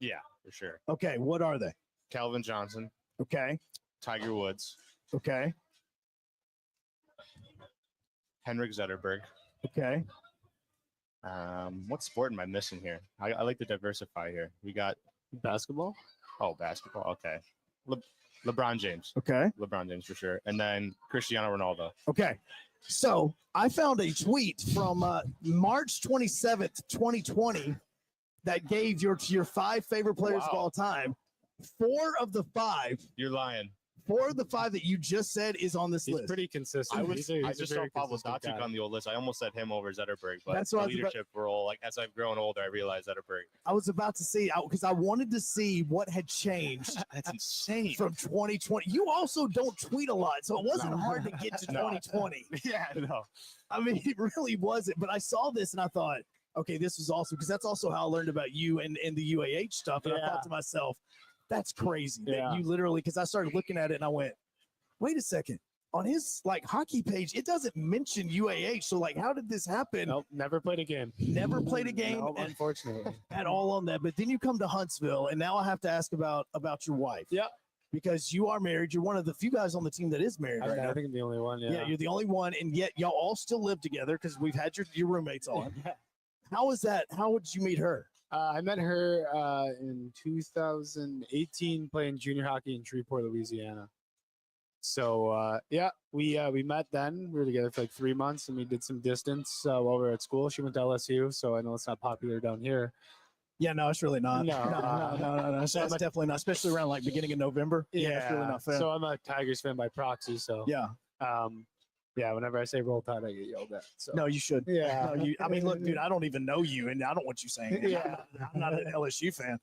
Yeah, for sure. Okay, what are they? Calvin Johnson. Okay. Tiger Woods. Okay. Henrik Zetterberg. Okay. What sport am I missing here? I like to diversify here. We got basketball. Oh, basketball. Okay. LeBron James. Okay. LeBron James for sure. And then Cristiano Ronaldo. Okay. So I found a tweet from March 27th, 2020 that gave your 5 favorite players of all time. 4 of the 5. You're lying. 4 of the 5 that you just said is on this He's list. pretty consistent. I He's a just saw very Pavlo consistent Datsuk guy. on the old list. I almost said him over Zetterberg, but That's the what I was about- leadership role, like as I've grown older, I realized Zetterberg. I was about to see because I wanted to see what had changed. That's insane. From 2020. You also don't tweet a lot, so it wasn't hard to get to No. 2020. Yeah, no. I mean, it really wasn't. But I saw this and I thought, okay, this is awesome because that's also how I learned about you and the UAH stuff. And I thought to myself, that's crazy that you literally, because I started looking at it and I went, wait a second. On his like hockey page, it doesn't mention UAH. So like, how did this happen? Nope, never played a game. Never played a game. Nope, unfortunately. At all on that. But then you come to Huntsville, and now I have to ask about your wife. Yeah. Because you are married. You're one of the few guys on the team that is married right now. I think I'm the only one. Yeah. You're the only one, and yet y'all all still live together because we've had your roommates on. How was that? How would you meet her? I met her in 2018 playing junior hockey in Shreveport, Louisiana. So we met then. We were together for like 3 months, and we did some distance while we were at school. She went to LSU, so I know it's not popular down here. Yeah, no, it's really not. No. So that's definitely not, especially around like beginning of November. Yeah, it's really not fair. So I'm a Tigers fan by proxy. So yeah. Yeah, whenever I say Roll Tide, I get yelled at. So. No, you should. Yeah. No, I mean, look, dude, I don't even know you, and I don't want you saying it. Yeah. I'm not an LSU fan.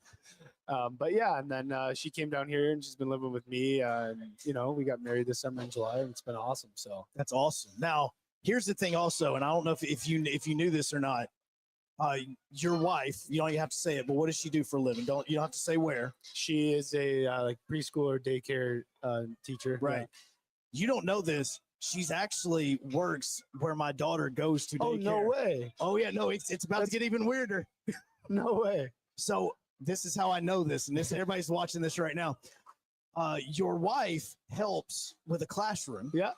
But yeah, and then she came down here and she's been living with me. And, you know, we got married this summer in July, and it's been awesome. So That's awesome. Now, here's the thing also, and I don't know if you knew this or not. Your wife, you don't even have to say it, but what does she do for a living? You don't have to say where. she is a like preschool or daycare teacher. Right. You don't know this. She's actually works where my daughter goes to Oh, daycare. no way. Oh yeah, no, it's about to get even weirder. No way. So this is how I know this, and this everybody's watching this right now. Your wife helps with a classroom. Yeah.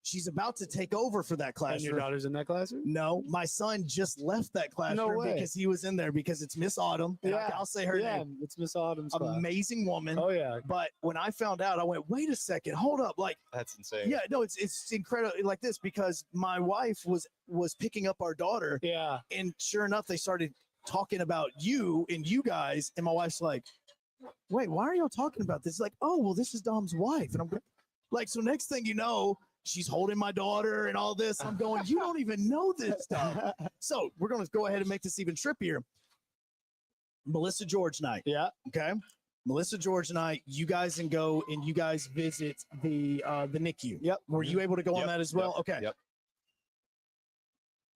She's about to take over for that And classroom. your daughter's in that classroom? No, my son just left that classroom way. because he was in there because it's Miss Autumn. And Yeah. I'll say her Yeah, name. it's Miss Autumn's class. Amazing woman. Oh, yeah. But when I found out, I went, wait a second, hold up. Like, That's insane. yeah, no, it's incredible like this because my wife was picking up our daughter. Yeah. And sure enough, they started talking about you and you guys. And my wife's like, wait, why are y'all talking about this? Like, oh, well, this is Dom's wife. And I'm like, so next thing you know, she's holding my daughter and all this. I'm going, you don't even know this stuff. So we're going to go ahead and make this even trippier. Melissa George night. Yeah. Okay. Melissa George night. You guys can go and you guys visit the NICU. Yep. Were you able to go on that as well? Yep. Okay. Yep.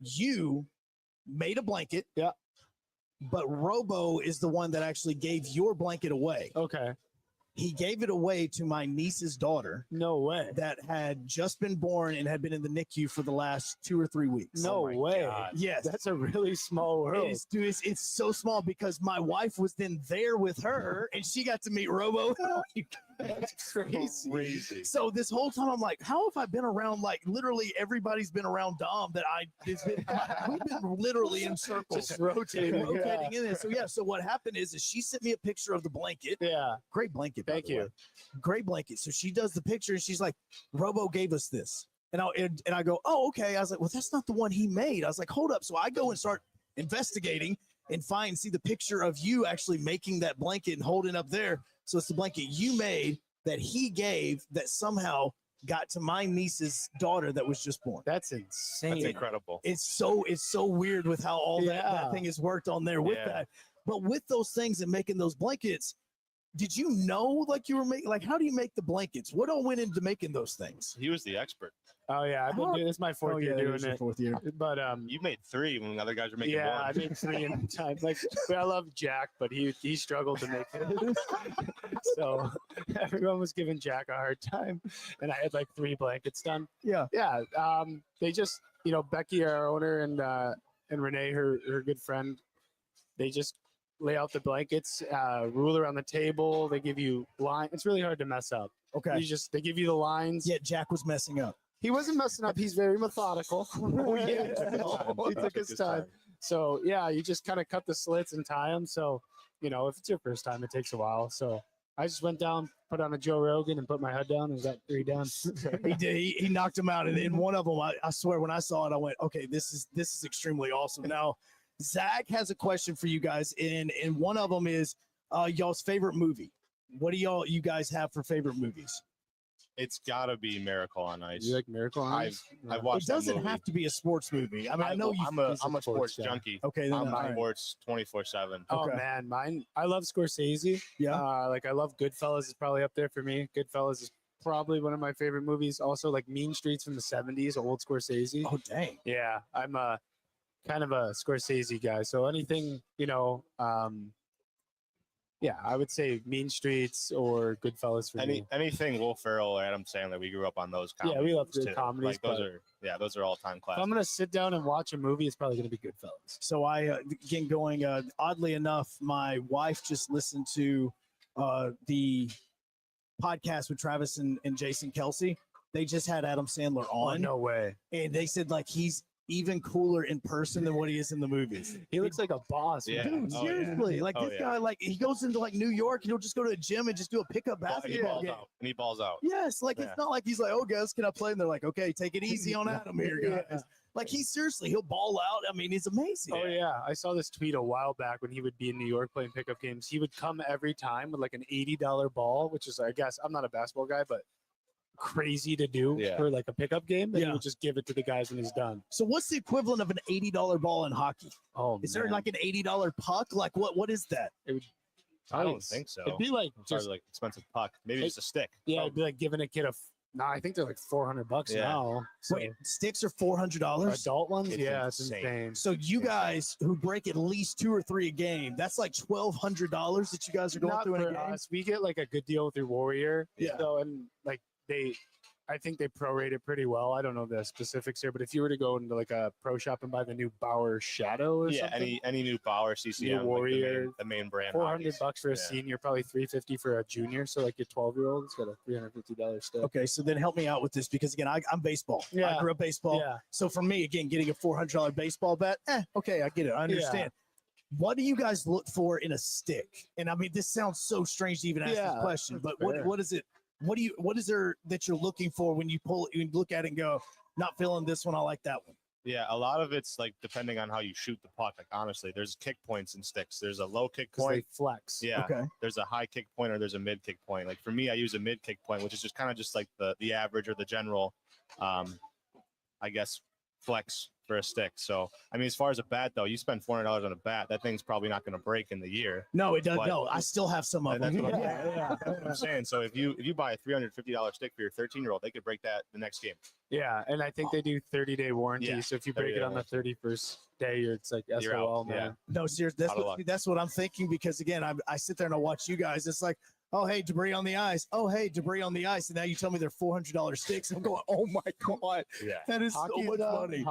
You made a blanket. Yeah. But Robo is the one that actually gave your blanket away. Okay. He gave it away to my niece's daughter. No way. That had just been born and had been in the NICU for the last 2 or 3 weeks. No way. Yes. That's a really small world. It's so small because my wife was then there with her and she got to meet Robo. That's crazy. So this whole time I'm like, how have I been around? Like literally everybody's been around Dom that we've been literally in circles, Just rotating in there. So yeah. So what happened is she sent me a picture of the blanket. Yeah. Great blanket. Thank you. Great blanket. So she does the picture and she's like, Robo gave us this. And I go, oh, okay. I was like, well, that's not the one he made. I was like, hold up. So I go and start investigating and see the picture of you actually making that blanket and holding up there. So it's the blanket you made that he gave that somehow got to my niece's daughter that was just born. That's insane. That's incredible. It's so weird with how all that thing is worked on there with that. But with those things and making those blankets, did you know like you were making, like, how do you make the blankets? What all went into making those things? He was the expert. Oh yeah, I've been doing this my fourth year doing it. Fourth year. But You made 3 when the other guys were making yeah, 1. I made 3 in time. Like I love Jack, but he struggled to make it. So everyone was giving Jack a hard time, and I had like 3 blankets done. Yeah. Yeah. They just, you know, Becky, our owner, and Renee, her good friend, they just lay out the blankets, ruler on the table. They give you line. It's really hard to mess up. Okay. They give you the lines. Yeah, Jack was messing up. He wasn't messing up. He's very methodical. Oh, yeah. He took his time. So yeah, you just kind of cut the slits and tie them. So, you know, if it's your first time, it takes a while. So I just went down, put on a Joe Rogan and put my head down and got 3 done. He did. He knocked him out. And in one of them, I swear, when I saw it, I went, okay, this is extremely awesome. Now, Zach has a question for you guys. And one of them is y'all's favorite movie. What do you guys have for favorite movies? It's got to be Miracle on Ice. You like Miracle on Ice? I've watched It doesn't that movie. have to be a sports movie. I mean, I know you. I'm a sports junkie. Okay, then I'm all right. sports 24/7. Oh man, I love Scorsese. Yeah. Like I love Goodfellas is probably up there for me. Goodfellas is probably one of my favorite movies. Also like Mean Streets from the 70s, old Scorsese. Oh dang. Yeah, I'm a kind of a Scorsese guy. So anything, you know, yeah, I would say Mean Streets or Goodfellas for me. Anything Will Ferrell or Adam Sandler, we grew up on those comedies. Yeah, we love good too. comedies. Like those are all time If classics. I'm gonna sit down and watch a movie, it's probably gonna be Goodfellas. So I again going. Oddly enough, my wife just listened to the podcast with Travis and Jason Kelsey. They just had Adam Sandler on. Oh, no way. And they said like he's even cooler in person than what he is in the movies. He looks like a boss. Yeah. Man. Dude, Oh, seriously. yeah. Like Oh, this yeah. guy, like he goes into like New York and he'll just go to a gym and just do a pickup He basketball balls game. out. And he balls out. Yes, like Yeah. it's not like he's like, oh guys, can I play? And they're like, okay, take it easy on Adam here, guys. Yeah. Like he'll ball out. I mean, he's amazing. Oh yeah, I saw this tweet a while back when he would be in New York playing pickup games. He would come every time with like an $80 ball, which is, I guess, I'm not a basketball guy, but crazy to do for like a pickup game, then he would just give it to the guys when he's done. So what's the equivalent of an $80 ball in hockey? Oh, is there like an $80 puck? Like what is that? It would. I don't think so. It'd be like just like expensive puck. Maybe just a stick. Yeah, it'd be like giving a kid a. No, I think they're like $400 now. So. Wait, sticks are $400. Adult ones, it's insane. So you guys who break at least 2 or 3 a game, that's like $1,200 that you guys are going through in a game. Us. We get like a good deal through Warrior. Yeah. So and like I think they prorate it pretty well. I don't know the specifics here, but if you were to go into like a pro shop and buy the new Bauer Shadow or something, any new Bauer CCM, new Warrior, like the main brand, $400 for a senior, probably $350 for a junior. So like your 12-year-old, it's got a $350 stick. Okay, so then help me out with this because again, I'm baseball. Yeah. I grew up baseball. Yeah. So for me, again, getting a $400 baseball bat, okay, I get it. I understand. What do you guys look for in a stick? And I mean, this sounds so strange to even ask this question, but what is it? What is there that you're looking for when you look at it and go, not feeling this one, I like that one? Yeah, a lot of it's like depending on how you shoot the puck. Like honestly, there's kick points and sticks. There's a low kick point. They flex. Yeah. Okay. There's a high kick point or there's a mid kick point. Like for me, I use a mid kick point, which is just kind of just like the average or the general, I guess, flex for a stick. So I mean, as far as a bat though, you spend $400 on a bat, that thing's probably not going to break in the year. No, it doesn't. No, I still have some of them. That's what I'm saying. So if you buy a $350 stick for your 13-year-old, they could break that the next game. Yeah, and I think they do 30-day warranty. Yeah, So if you break it on the 31st day, it's like You're SOL, out. man. Yeah. No, seriously, that's what I'm thinking because again, I sit there and I watch you guys. It's like, oh, hey, debris on the ice. Oh, hey, debris on the ice. And now you tell me they're $400 sticks. I'm going, oh my God. Yeah. That is so much money.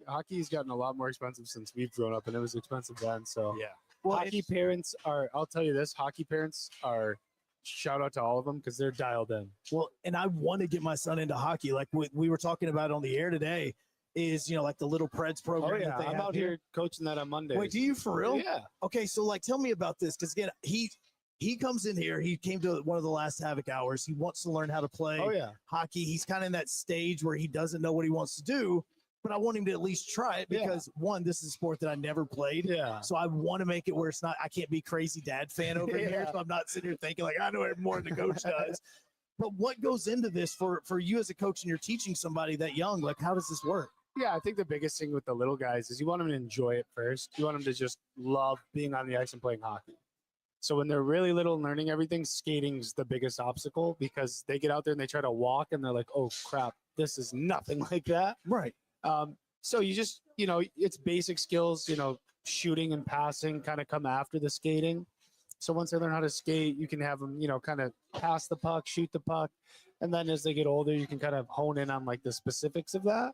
Hockey's gotten a lot more expensive since we've grown up, and it was expensive then. So yeah. Well, hockey parents are, I'll tell you this, hockey parents are, shout out to all of them because they're dialed in. Well, and I want to get my son into hockey. Like we were talking about on the air today is, like the Little Preds program. Oh, yeah. That they I'm have out here coaching that on Monday. Wait, do you for real? Yeah. Okay, so like tell me about this because again, he comes in here. He came to one of the last Hacoc hours. He wants to learn how to play hockey. He's kind of in that stage where he doesn't know what he wants to do, but I want him to at least try it because one, this is a sport that I never played. Yeah. So I want to make it where it's not, I can't be crazy dad fan over here. So I'm not sitting here thinking like, I know more than the coach does. But what goes into this for you as a coach and you're teaching somebody that young? Like, how does this work? Yeah, I think the biggest thing with the little guys is you want them to enjoy it first. You want them to just love being on the ice and playing hockey. So when they're really little and learning everything, skating's the biggest obstacle because they get out there and they try to walk and they're like, oh, crap, this is nothing like that. Right. So you just, it's basic skills, shooting and passing kind of come after the skating. So once they learn how to skate, you can have them, kind of pass the puck, shoot the puck. And then as they get older, you can kind of hone in on like the specifics of that.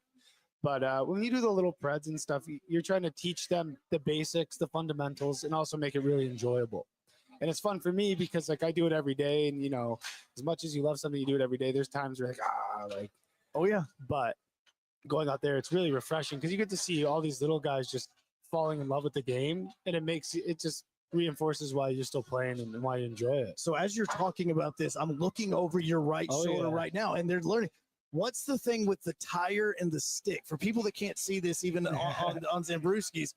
But when you do the little Preds and stuff, you're trying to teach them the basics, the fundamentals, and also make it really enjoyable. And it's fun for me because like I do it every day. And, as much as you love something, you do it every day. There's times where oh yeah. But going out there, it's really refreshing because you get to see all these little guys just falling in love with the game. And it just reinforces why you're still playing and why you enjoy it. So as you're talking about this, I'm looking over your right shoulder right now and they're learning. What's the thing with the tire and the stick? For people that can't see this, even on Zambrewskies,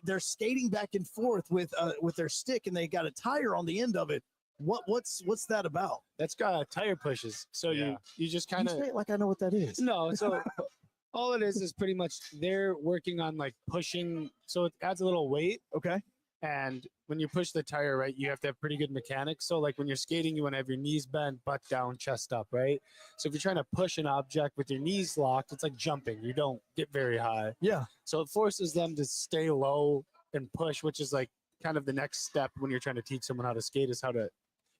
they're skating back and forth with their stick, and they got a tire on the end of it. What's that about? That's got tire pushes. So you just kind of like I know what that is. No, so all it is pretty much they're working on like pushing. So it adds a little weight. Okay. And when you push the tire, right, you have to have pretty good mechanics. So like when you're skating, you want to have your knees bent, butt down, chest up, right? So if you're trying to push an object with your knees locked, it's like jumping. You don't get very high. Yeah. So it forces them to stay low and push, which is like kind of the next step when you're trying to teach someone how to skate is how to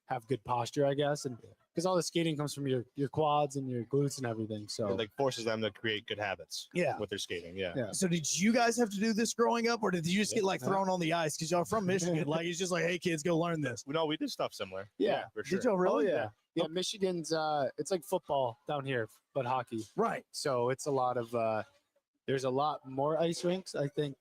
have good posture, I guess. And because all the skating comes from your quads and your glutes and everything. So it like forces them to create good habits with their skating. Yeah. So did you guys have to do this growing up or did you just get like thrown on the ice? Because y'all are from Michigan. Like it's just like, hey kids, go learn this. No, we did stuff similar. Yeah. For sure. Did y'all really? Oh, yeah. Yeah. Michigan's it's like football down here, but hockey. Right. So it's a lot of there's a lot more ice rinks. I think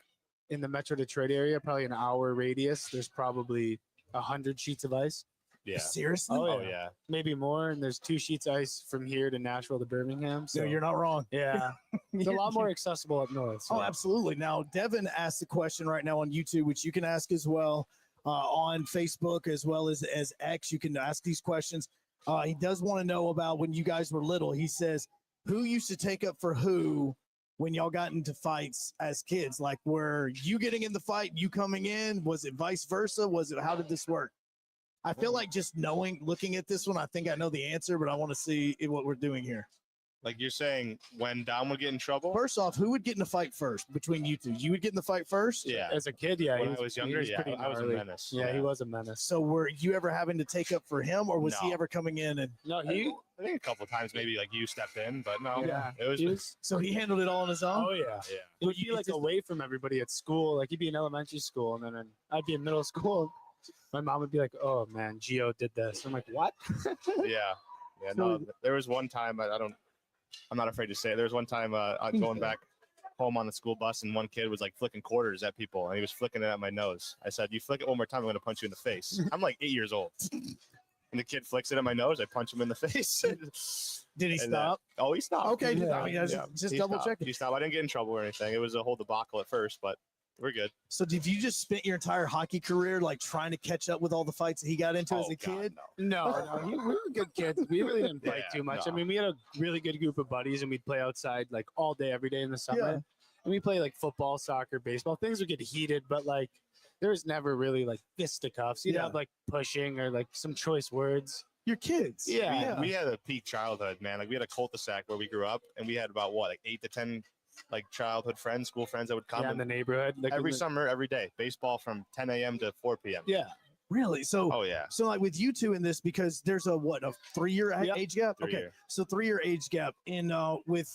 in the Metro Detroit area, probably an hour radius, there's probably 100 sheets of ice. Yeah. Seriously? Oh yeah. Maybe more. And there's 2 sheets of ice from here to Nashville to Birmingham. So no, you're not wrong. Yeah. It's a lot more accessible up north. So. Oh, absolutely. Now, Devin asked a question right now on YouTube, which you can ask as well on Facebook as well as X. You can ask these questions. He does want to know about when you guys were little. He says, who used to take up for who when y'all got into fights as kids? Like, were you getting in the fight, you coming in? Was it vice versa? How did this work? I feel like just looking at this one, I think I know the answer, but I want to see what we're doing here. Like you're saying, when Dom would get in trouble? First off, who would get in the fight first between you two? You would get in the fight first? Yeah. As a kid, yeah. When I was younger, I was a menace. Yeah, he was a menace. So were you ever having to take up for him, or was he ever coming in? And No, I think a couple of times maybe like you stepped in, but no. Yeah. It was so he handled it all on his own? Oh, yeah. It would be like away from everybody at school. Like, he'd be in elementary school, and then I'd be in middle school. My mom would be like, oh, man, Gio did this. I'm like, what? Yeah. No, there was one time, I'm not afraid to say it. There was one time going back home on the school bus, and one kid was like flicking quarters at people, and he was flicking it at my nose. I said, you flick it one more time, I'm going to punch you in the face. I'm like 8 years old. And the kid flicks it at my nose, I punch him in the face. Did he stop? He stopped. Okay, just double checking. He stopped. I didn't get in trouble or anything. It was a whole debacle at first, but we're good. So did you just spend your entire hockey career like trying to catch up with all the fights that he got into as a kid? No, we were good kids. We really didn't fight too much. no. I mean, we had a really good group of buddies, and we'd play outside like all day, every day in the summer. Yeah. And we play like football, soccer, baseball. Things would get heated, but like there was never really like fisticuffs. You'd have like pushing or like some choice words. Your kids. Yeah. We had a peak childhood, man. Like we had a cul-de-sac where we grew up, and we had about like 8 to 10 like childhood friends, school friends that would come in the neighborhood. Like every summer, every day. Baseball from 10 a.m. to 4 p.m. Yeah. Really? So, So like with you two in this, because there's a 3-year age gap? 3 Okay. year. So 3-year age gap. And with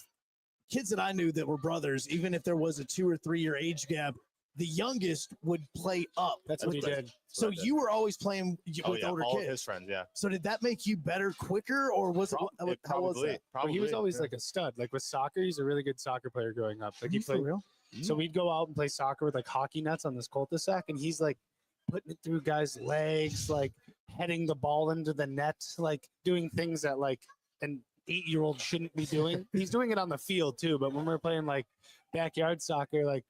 kids that I knew that were brothers, even if there was a 2 or 3 year age gap, the youngest would play up. That's what he did. So you were always playing with older all kids. of his friends, yeah. So did that make you better quicker, or was how was that? Well, he was always like a stud. Like with soccer, he's a really good soccer player growing up. Like he For played. real? So we'd go out and play soccer with like hockey nets on this cul-de-sac, and he's like putting it through guys' legs, like heading the ball into the net, like doing things that like an 8-year-old shouldn't be doing. He's doing it on the field too, but when we're playing like backyard soccer, like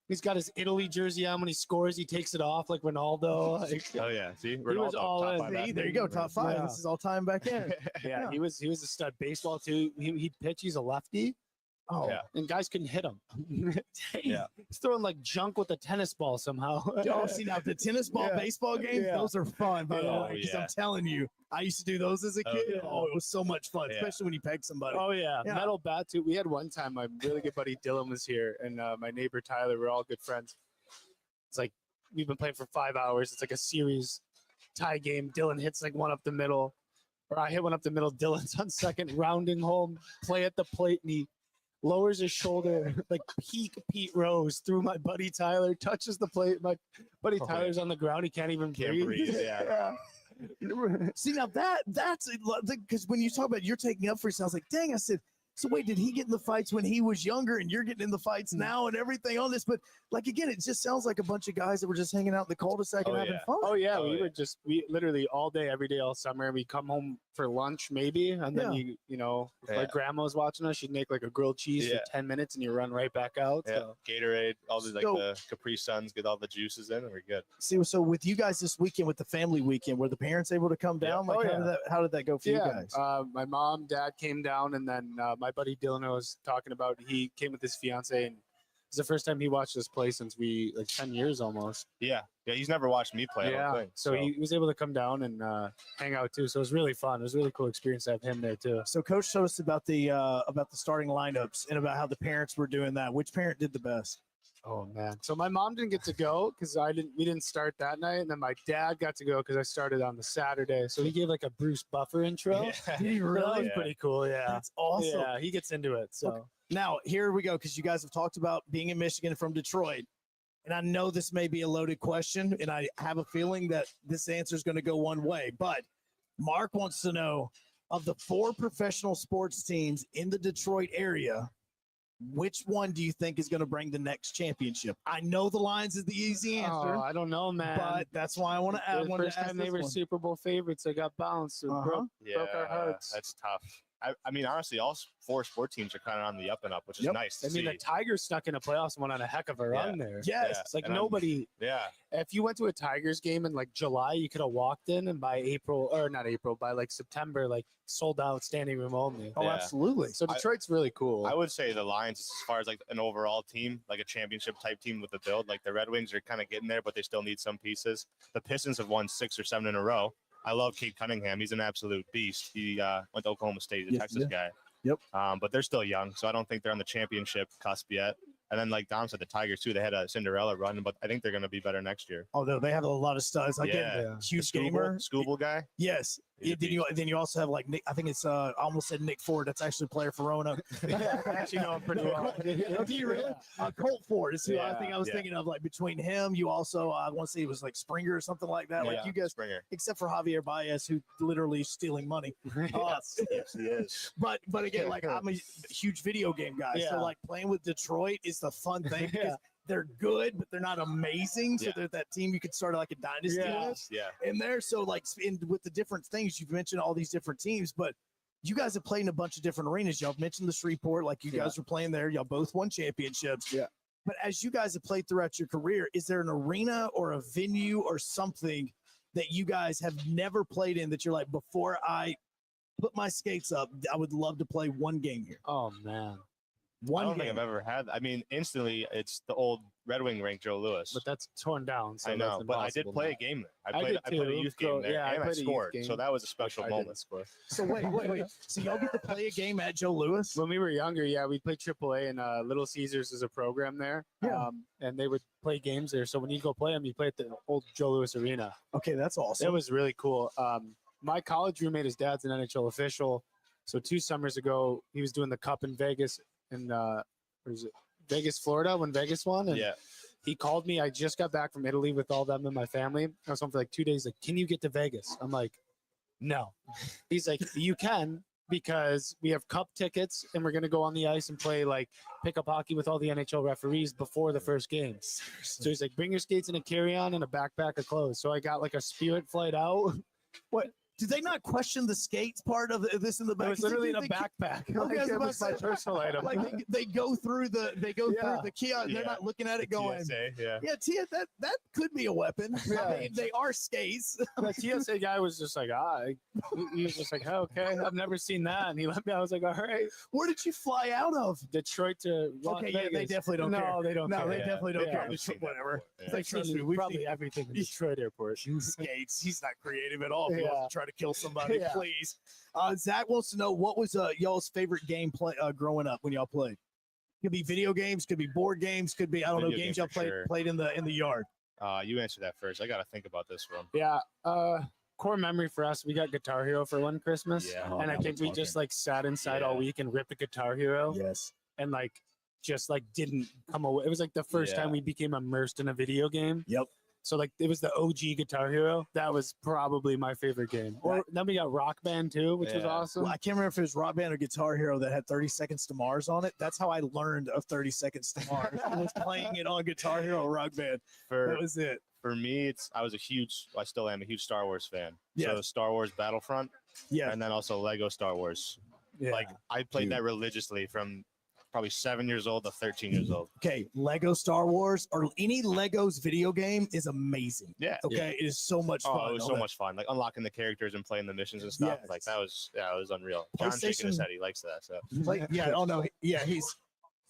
he's got his Italy jersey on. When he scores, he takes it off like Ronaldo. Like, oh yeah, see, he was Ronaldo, all top in. five See, there you go, top 5. Yeah. This is all time back in. Yeah, he was a stud. Baseball too. He'd pitch. He's a lefty. Oh, and guys couldn't hit him. Yeah. He's throwing like junk with a tennis ball somehow. Oh, see now the tennis ball, baseball games, those are fun, by the way. Because I'm telling you, I used to do those as a kid. Oh, it was so much fun, especially when you peg somebody. Oh yeah. Metal bat too. We had one time my really good buddy Dylan was here, and my neighbor Tyler. We're all good friends. It's like we've been playing for 5 hours. It's like a series tie game. Dylan hits like one up the middle, or I hit one up the middle. Dylan's on second, rounding home, play at the plate, and he lowers his shoulder like peak Pete Rose through my buddy Tyler, touches the plate. My buddy Tyler's on the ground. He can't even breathe. Yeah. See, now that's because when you talk about you're taking up for yourself, I was like, dang, I said, so wait, did he get in the fights when he was younger and you're getting in the fights now and everything on this? But like, again, it just sounds like a bunch of guys that were just hanging out in the cul-de-sac and having fun. Oh yeah, we literally all day, every day, all summer. We come home for lunch maybe, and then you know, if my grandma's watching us, she'd make like a grilled cheese for 10 minutes, and you run right back out. Yeah. So. Gatorade, all the the Capri Suns, get all the juices in, and we're good. See, so with you guys this weekend, with the family weekend, were the parents able to come down? Like, how did that go for you guys? My mom, dad came down, and then my buddy Dylan I was talking about, he came with his fiance, and it's the first time he watched us play since we like 10 years almost. Yeah, he's never watched me play. I don't think, so he was able to come down and hang out too. So it was really fun. It was a really cool experience to have him there too. So Coach told us about the starting lineups and about how the parents were doing that. Which parent did the best? Oh man! So my mom didn't get to go because we didn't start that night, and then my dad got to go because I started on the Saturday. So he gave like a Bruce Buffer intro. Yeah. Did he really? That was pretty cool. Yeah, that's awesome. Yeah, he gets into it. So. Okay. Now, here we go, because you guys have talked about being in Michigan from Detroit. And I know this may be a loaded question, and I have a feeling that this answer is going to go one way. But Mark wants to know, of the 4 professional sports teams in the Detroit area, which one do you think is going to bring the next championship? I know the Lions is the easy answer. Oh, I don't know, man. But that's why I want to add one. The first time they were Super Bowl favorites, they got bounced. It broke our hearts. That's tough. I mean, honestly, all 4 sport teams are kind of on the up and up, which is nice to I mean, see. the Tigers stuck in the playoffs and went on a heck of a run there. Yes. Like And nobody. If you went to a Tigers game in like July, you could have walked in and by by like September, like sold out, standing room only. Oh, absolutely. So Detroit's really cool. I would say the Lions, as far as like an overall team, like a championship type team with the build, like the Red Wings are kind of getting there, but they still need some pieces. The Pistons have won 6 or 7 in a row. I love Kate Cunningham. He's an absolute beast. He went to Oklahoma State, he's a Texas guy. Yep. But they're still young, so I don't think they're on the championship cusp yet. And then, like Dom said, the Tigers too. They had a Cinderella run, but I think they're going to be better next year. Although they have a lot of studs, like huge gamer, Scooble guy. Yes. Then you also have like Nick. I think it's I almost said Nick Ford. That's actually a player for Rona. I actually know him pretty well. Do you really? Colt Ford is who I think I was thinking of. Like between him, you also I want to say it was like Springer or something like that. Like you guys, Springer. Except for Javier Baez, who literally is stealing money. Yes, he is. But again, like I'm a huge video game guy, so like playing with Detroit is the fun thing. Because they're good, but they're not amazing. So they're that team you could start like a dynasty with. In there. So like with the different things, you've mentioned all these different teams, but you guys have played in a bunch of different arenas. Y'all mentioned the Shreveport, like you guys were playing there. Y'all both won championships. Yeah. But as you guys have played throughout your career, is there an arena or a venue or something that you guys have never played in that you're like, before I put my skates up, I would love to play one game here? Oh man. I don't think I've ever had. I mean, instantly, it's the old Red Wing rink, Joe Lewis. But that's torn down. So I know, but I did play a game there. I played a youth game there, and I scored. So that was a special moment. So wait. So y'all get to play a game at Joe Lewis? When we were younger, we played AAA, and Little Caesars is a program there. Yeah. And they would play games there. So when you go play them, you play at the old Joe Lewis Arena. Okay, that's awesome. It was really cool. My college roommate, his dad's an NHL official. So 2 summers ago, he was doing the Cup in Vegas. In Vegas, Florida, when Vegas won. And he called me. I just got back from Italy with all them and my family. I was home for like 2 days. Like, can you get to Vegas? I'm like, no. He's like, you can, because we have cup tickets and we're going to go on the ice and play like pickup hockey with all the NHL referees before the first game. So he's like, bring your skates and a carry-on and a backpack of clothes. So I got like a Spirit flight out. What? Did they not question the skates part of this in the back? It was literally in a backpack. Okay, It was my personal item. Like they go through the through the kiosk. They're not looking at it going. TSA, that could be a weapon. Yeah. I mean, they are skates. The TSA guy was just like, he was just like, oh, okay, I've never seen that. And he let me. I was like, all right. Where did you fly out of? Detroit to Las Vegas. They definitely don't care. No, they don't care. No, they definitely don't care. Whatever. Like, trust me, we've seen everything in Detroit airport. Skates. He's not creative at all. He Yeah. wants to try to kill somebody. Yeah. Please. Zach wants to know, what was y'all's favorite game play growing up when y'all played? Could be video games, could be board games, could be Video games games y'all for played in the yard. You answer that first. I got to think about this one. Yeah. Core memory for us, we got Guitar Hero for one Christmas. Yeah. And I think we just like sat inside all week and ripped a Guitar Hero. Yes. And like just like didn't come away. It was like the first time we became immersed in a video game. Yep. So like it was the OG Guitar Hero. That was probably my favorite game. Or then we got Rock Band too, which was awesome. Well, I can't remember if it was Rock Band or Guitar Hero that had 30 Seconds to Mars on it. That's how I learned of 30 Seconds to Mars. I was playing it on Guitar Hero or Rock Band. That was it. For me, I still am a huge Star Wars fan. Yeah. So Star Wars Battlefront. Yeah. And then also Lego Star Wars. Yeah. Like I played that religiously from probably 7 years old to 13 years old. Okay, Lego Star Wars or any Legos video game is is Yeah. Okay, it is so much fun. It was so much fun. Like unlocking the characters and playing the missions and stuff. Yes. Like it was unreal. John's shaking his head. He likes that. So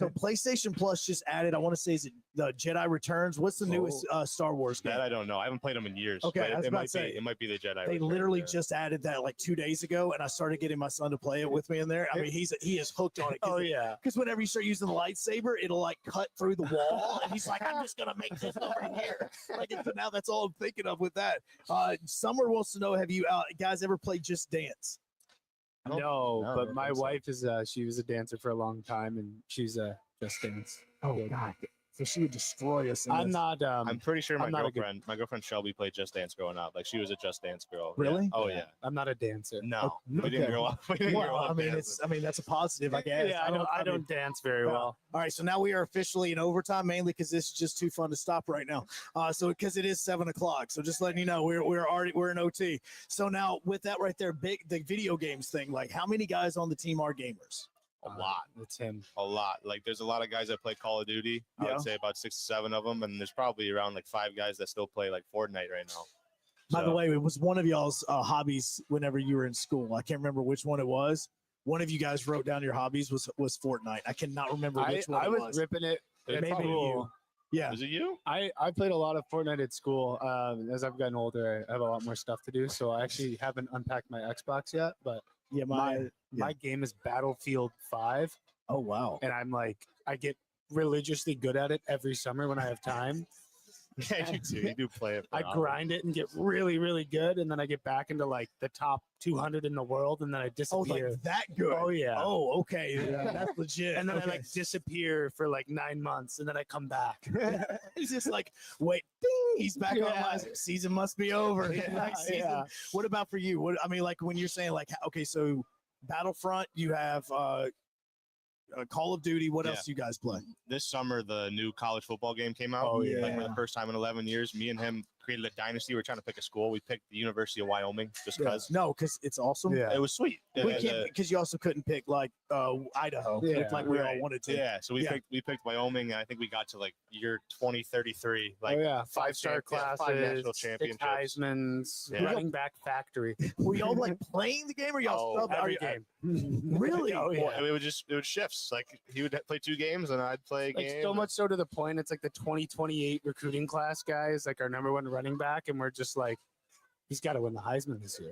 So PlayStation Plus just added, I want to say, is it the Jedi Returns? What's the newest Star Wars game? That I don't know. I haven't played them in years. Okay, but I was it about might to say, it might be the Jedi. They Returns, literally just added that like 2 days ago, and I started getting my son to play it with me in there. I mean, he is hooked on it. Oh yeah. Because whenever you start using the lightsaber, it'll like cut through the wall, and he's like, "I'm just gonna make this over here." Like, and so now that's all I'm thinking of with that. Summer wants to know: have you guys ever played Just Dance? No, but my wife is she was a dancer for a long time, and she's Just Dance. Oh God! So she would destroy us. I'm not. I'm pretty sure my I'm not a good- girlfriend Shelby played Just Dance growing up. Like she was a Just Dance girl. Really? Yeah. Oh yeah. I'm not a dancer. No, we Okay. didn't grow up. We didn't grow Well, up I mean, dancing. that's a positive, I guess. Yeah, I don't dance very well. All right, so now we are officially in overtime, mainly because this is just too fun to stop right now. So because it is 7:00, so just letting you know, we're in OT. So now with that right there, the video games thing, like how many guys on the team are gamers? A lot. It's him. A lot. Like there's a lot of guys that play Call of Duty. I Yeah. would say about 6 to 7 of them, and there's probably around like 5 guys that still play like Fortnite right now. By the way, it was one of y'all's hobbies whenever you were in school. I can't remember which one it was. One of you guys wrote down your hobbies was Fortnite. I cannot remember which one I it was ripping it. It at probably school. Yeah. Was it you? I played a lot of Fortnite at school. As I've gotten older, I have a lot more stuff to do, so I actually haven't unpacked my Xbox yet. But Yeah, my game is Battlefield 5. Oh wow. And I'm like, I get religiously good at it every summer when I have time. Yeah, you do. You do play it. I grind it and get really, really good, and then I get back into like the top 200 in the world, and then I Oh, disappear. like that good. Oh, yeah. Oh, okay. Yeah, that's legit. And then Okay. I like disappear for like 9 months, and then I come back. He's just like, wait, ding, he's back Yeah. online. Season must be over. Yeah, Next season. yeah. What about for you? What I mean, like when you're saying like, okay, so Battlefront, you have Call of Duty. What Yeah. else do you guys play? This summer, the new college football game came out. Oh, Like for yeah. the first time in 11 years, me and him created a dynasty. We're trying to pick a school. We picked the University of Wyoming just because. No, because it's awesome. Yeah. It was sweet. We And, can't because you also couldn't pick like Idaho. Yeah. like we all wanted to. Yeah, so we Yeah. picked Wyoming, and I think we got to like year 2033. Like Oh yeah, 5 5-star classes, national 6 championships. Heisman's, Yeah. running back factory. Were y'all like playing the game or y'all Oh, sub? Every are you- game. Really? Oh yeah. Well, it would shifts. Like he would play 2 games, and I'd play a Like game. so much so to the point it's like the 2028 recruiting class guy is like our #1 running back, and we're just like, he's got to win the Heisman this year.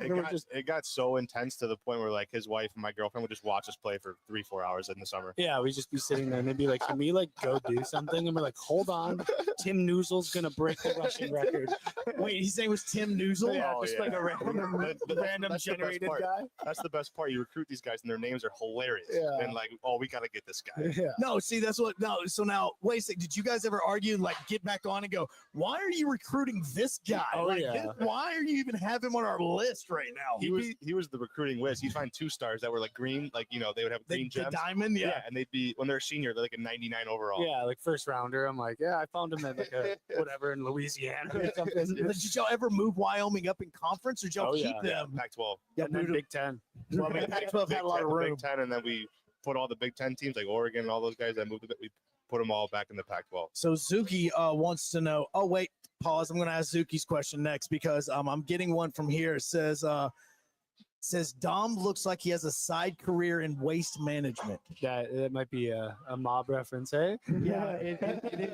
It got so intense to the point where like his wife and my girlfriend would just watch us play for 3-4 hours in the summer. Yeah, we'd just be sitting there and they'd be like, can we like go do something? And we're like, hold on, Tim Newsell's gonna break the rushing record. Wait, his name was Tim Newsell? Yeah, Oh, just yeah. like a random, That's the best generated part. guy. That's the best part. You recruit these guys, and their names are hilarious. Yeah. And like, oh, we got to get this guy. Yeah. No, see, that's what. No, so now, wait a second. Did you guys ever argue and like get back on and go, why are you recruiting this guy? Oh, Like, yeah. why are you even have him on our list right now? He was the recruiting whiz. He'd find 2 stars that were like green, like they would have The green gems. diamond, yeah. And they'd be when they're a senior, they're like a 99 overall. Yeah, like first rounder. I'm like, yeah, I found him at like a whatever in Louisiana or something. Did y'all ever move Wyoming up in conference, or did y'all Oh, keep yeah. them? Pac-12. Yeah, And then moved Big Ten. Well, I mean, Pac-12 had a lot of The room. Big Ten, and then we put all the Big Ten teams like Oregon and all those guys that moved. We put them all back in the Pac-12. So Zuki wants to know. Oh wait, pause. I'm going to ask Zuki's question next because I'm getting one from here. It says Dom looks like he has a side career in waste management. That might be a mob reference, eh? Yeah, it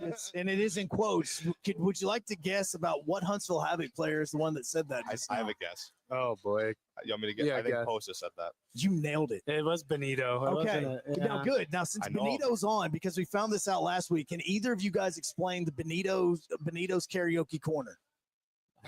is, and it is in quotes. Would you like to guess about what Huntsville Havoc player is the one that said that? I have a guess. Oh boy, You want me to get? Yeah, I think guess. Posta said that. You nailed it. it was Benito. It Okay. wasn't Now, good. Now, since I know. Benito's on, because we found this out last week, can either of you guys explain the Benito's karaoke corner?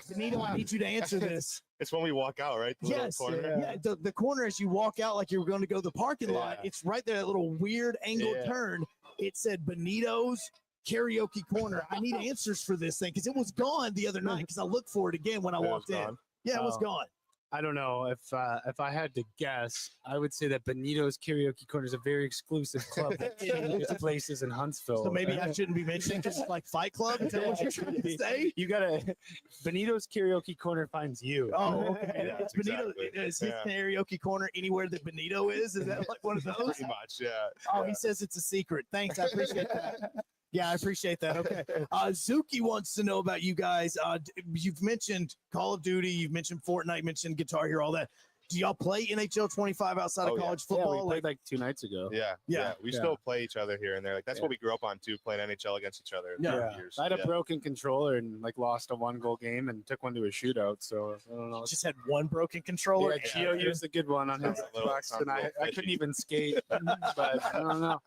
Benito, I need you to answer this. It's when we walk out, right? The little Yes, corner. yeah. The corner as you walk out, like you're going to go to the parking lot. Yeah. It's right there, that little weird angled Yeah. turn. It said Benito's karaoke corner. I need answers for this thing because it was gone the other night. Because I looked for it again when I It was walked in. gone. Yeah, it was Oh. gone. I don't know if I had to guess, I would say that Benito's Karaoke Corner is a very exclusive club that changes places in Huntsville. So maybe I shouldn't be mentioning just like Fight Club. Is that what you're trying to say? You gotta Benito's Karaoke Corner finds you. Oh, okay. Yeah, It's Benito. exactly. Is his Yeah. karaoke corner anywhere that Benito is? Is that like one of those? Pretty much, yeah. Oh, he says it's a secret. Thanks. I appreciate that. Yeah, I appreciate that. Okay. Zuki wants to know about you guys. You've mentioned Call of Duty. You've mentioned Fortnite, mentioned Guitar Hero, all that. Do y'all play NHL 25 outside Oh, of yeah. college Yeah, football? we played like 2 nights ago. Yeah, Yeah. We Yeah. still play each other here and there. Like that's Yeah. what we grew up on too, playing NHL against each other. Yeah. For years. I had a Yeah. broken controller and like lost a 1-goal game and took one to a shootout. So I don't know. Just had one broken controller. Yeah, Gio used a good one on his Sounds a little- Xbox, sounds and a I little couldn't fishy. even skate. But I don't know.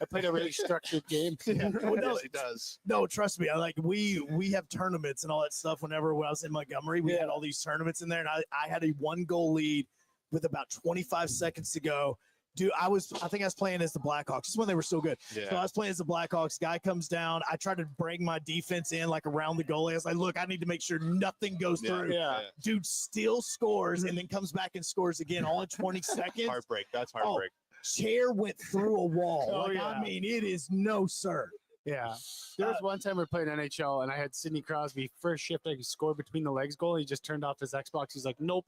I played a really structured game. Well, no, Yes, he does. No, trust me. I like we have tournaments and all that stuff. Whenever when I was in Montgomery, we had all these tournaments in there, and I had a 1-goal lead with about 25 seconds to go. Dude, I think I was playing as the Blackhawks. Just when they were so good. Yeah. So I was playing as the Blackhawks. Guy comes down. I tried to bring my defense in like around the goalie. I was like, look, I need to make sure nothing goes through. Yeah. Dude still scores and then comes back and scores again all in 20 seconds. Heartbreak. That's heartbreak. Chair went through a wall. Oh, Like, yeah. I mean, it is no, sir. Yeah. There was one time we were playing NHL and I had Sidney Crosby first shift. I could score between the legs goal. He just turned off his Xbox. He's like, nope.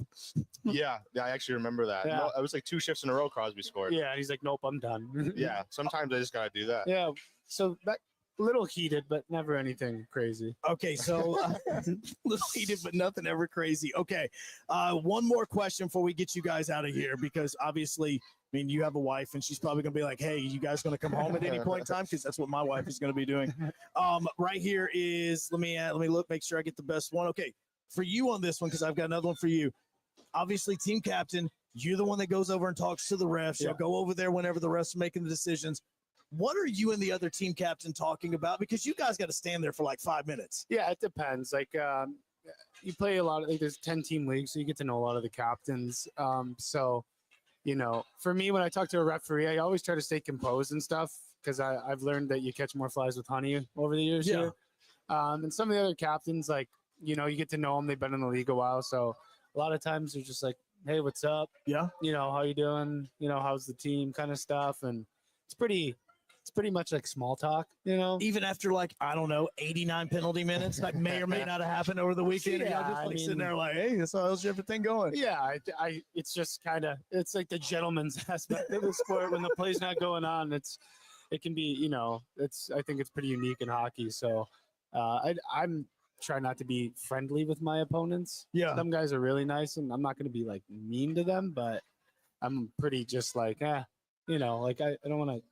Yeah, I actually remember that. Yeah. No, it was like 2 shifts in a row Crosby scored. Yeah. And he's like, nope, I'm done. Yeah, sometimes I just got to do that. Yeah. So that little heated, but never anything crazy. Okay, so little heated, but nothing ever crazy. Okay, one more question before we get you guys out of here, because obviously, I mean, you have a wife, and she's probably gonna be like, "Hey, you guys gonna come home at any point in time?" Because that's what my wife is gonna be doing. Right here is let me look, make sure I get the best one. Okay, for you on this one, because I've got another one for you. Obviously, team captain, you're the one that goes over and talks to the refs. You'll go over there whenever the refs are making the decisions. What are you and the other team captain talking about? Because you guys got to stand there for like 5 minutes. Yeah, it depends. Like you play a lot of, like, there's 10-team leagues, so you get to know a lot of the captains. So, you know, for me, when I talk to a referee, I always try to stay composed and stuff, because I've learned that you catch more flies with honey over the years here. And some of the other captains, like, you know, you get to know them. They've been in the league a while. So a lot of times they're just like, hey, what's up? Yeah. You know, how you doing? You know, how's the team kind of stuff. And it's pretty much like small talk, you know. Even after, like, I don't know, 89 penalty minutes that may or may not have happened over the weekend. Yeah, Y'all just I like mean, sitting there like, hey, so how's everything going? Yeah, it's just kind of, it's like the gentleman's aspect of the sport. When the play's not going on, it can be, you know, I think it's pretty unique in hockey. So I'm trying not to be friendly with my opponents. Yeah. Some guys are really nice, and I'm not going to be like mean to them, but I'm pretty just like, you know, like I don't want to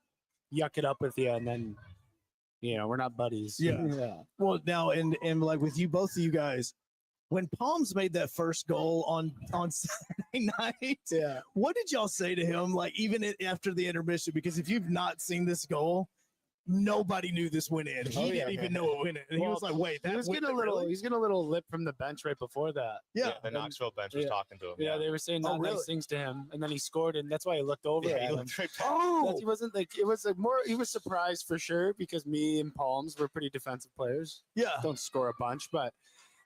yuck it up with you, and then, you know, we're not buddies. Yeah. Well, now, and like with you, both of you guys, when Palms made that first goal on Saturday night, what did y'all say to him? Like, even after the intermission, because if you've not seen this goal, nobody knew this went in. He didn't even know it went in. And he was like, wait, that he's getting a little lip from the bench right before that. Yeah. The Knoxville bench was talking to him. Yeah, they were saying nice things to him, and then he scored, and that's why I looked over at him. He wasn't like, it was like more, he was surprised for sure, because me and Palms were pretty defensive players. Yeah. Don't score a bunch, but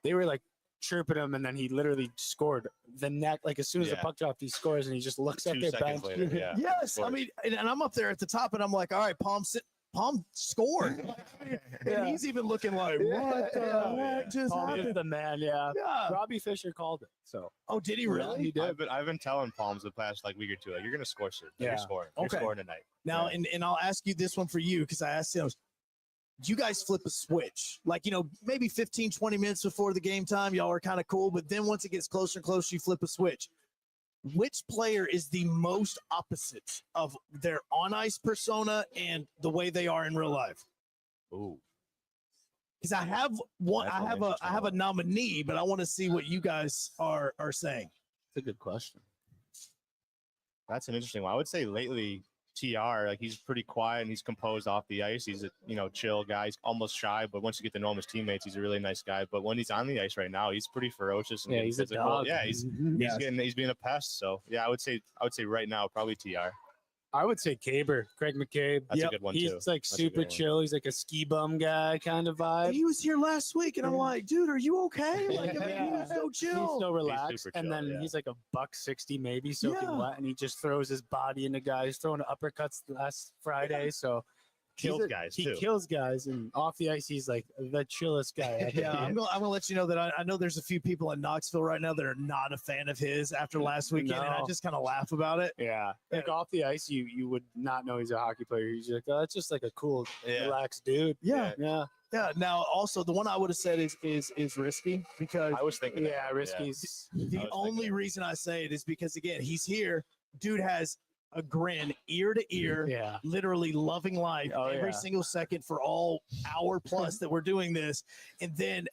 they were like chirping him, and then he literally scored the net. Like, as soon as the puck dropped, he scores, and he just looks at their bench. Later, Yes. I mean, and I'm up there at the top, and I'm like, all right, Palm scored. And he's even looking like, what the heck just Palm is happened? the man, yeah. Robbie Fisher called it. So. Oh, did he really? He did. I've been telling Palms the past like week or two, like, you're gonna score soon. You're scoring. You're scoring tonight. Now, and I'll ask you this one for you, because I asked him, you guys flip a switch, like, you know, maybe 15, 20 minutes before the game time, y'all are kind of cool, but then once it gets closer and closer, you flip a switch. Which player is the most opposite of their on-ice persona and the way they are in real life? Ooh. Because I have one, I have a nominee, but I want to see what you guys are saying. It's a good question. That's an interesting one. I would say lately, TR, like, he's pretty quiet and he's composed off the ice. He's a, you know, chill guy. He's almost shy, but once you get to know him as teammates, he's a really nice guy. But when he's on the ice right now, he's pretty ferocious. And he's physical. a dog. Yeah, he's being a pest. So yeah, I would say right now probably TR. I would say Caber, Craig McCabe. That's a good one, He's too. like That's a super good one. chill. He's like a ski bum guy kind of vibe. He was here last week, and I'm like, dude, are you okay? Like, I mean, he was so chill. He's so relaxed. super And chill, then yeah. he's like a $160 maybe soaking wet, and he just throws his body into guys, throwing uppercuts last Friday. So Kills guys, He too. kills guys, and off the ice, he's like the chillest guy. Yeah, I'm gonna let you know that I know there's a few people in Knoxville right now that are not a fan of his after last weekend, and I No. just kind of laugh about it. Yeah, like off the ice, you would not know he's a hockey player. He's like, oh, that's just like a cool, relaxed dude. Yeah. Yeah. Now, also the one I would have said is Risky, because I was thinking. Yeah, Risky's. the only reason I say it is because, again, he's here. Dude has a grin ear to ear, Yeah. literally loving life every yeah. single second for all hour plus that we're doing this. And then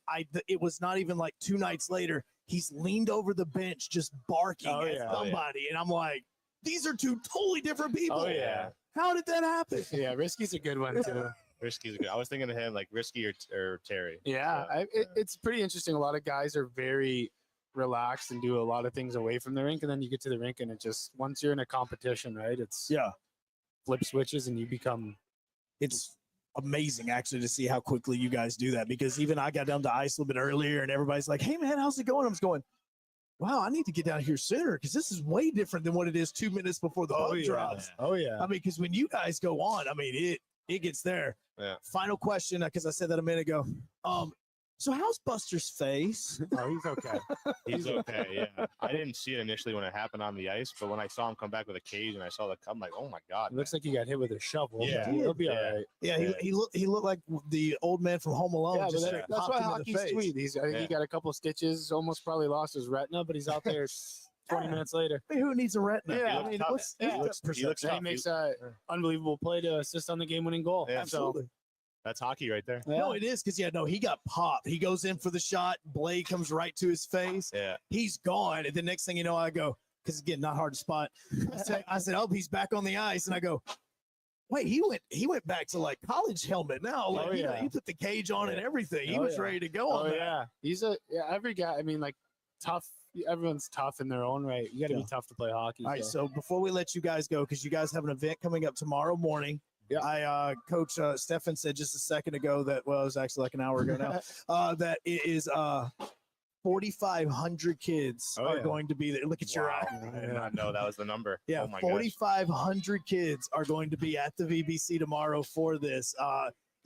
it was not even like 2 nights later, he's leaned over the bench just barking at somebody. And I'm like, these are 2 totally different people. Oh, yeah. How did that happen? Yeah, Risky's a good one too. Risky's good. I was thinking of him like Risky or Terry. Yeah, it's pretty interesting. A lot of guys are very relaxed and do a lot of things away from the rink, and then you get to the rink and it just once you're in a competition, right? It's flip switches and you become. It's amazing actually to see how quickly you guys do that, because even I got down to ice a little bit earlier and everybody's like, hey man, how's it going? I'm just going, wow, I need to get down here sooner because this is way different than what it is 2 minutes before the bug drops. Oh yeah. I mean, because when you guys go on, I mean, it gets there. Yeah. Final question, because I said that a minute ago. So how's Buster's face? Oh, he's okay. He's okay. Yeah, I didn't see it initially when it happened on the ice, but when I saw him come back with a cage and I saw the cup, I'm like, oh my god, It looks like he got hit with a shovel. Yeah. He'll be all right. Yeah, he looked like the old man from Home Alone. Yeah, just but straight that's popped why him in the hockey's face. sweet. I think he got a couple stitches, almost probably lost his retina, but he's out there 20 minutes later. Hey, who needs a retina? Yeah, I mean, tough. what's He looks And he tough. makes an unbelievable play to assist on the game-winning goal. Yeah. Absolutely. So that's hockey right there. No, it is, because he got popped. He goes in for the shot. Blade comes right to his face. Yeah. He's gone. And the next thing you know, I go, because again, not hard to spot. I said, oh, he's back on the ice. And I go, wait, he went back to like college helmet now. Like, he put the cage on and everything. He was ready to go on that. Yeah. He's every guy. I mean, like tough. Everyone's tough in their own right. You got to be tough to play hockey. All right. So before we let you guys go, because you guys have an event coming up tomorrow morning. Yeah. Coach Stefan said just a second ago that, well, it was actually like an hour ago now, that it is 4,500 kids are going to be there. Look at your eye. I did not know that was the number. Yeah, oh my 4,500 kids are going to be at the VBC tomorrow for this.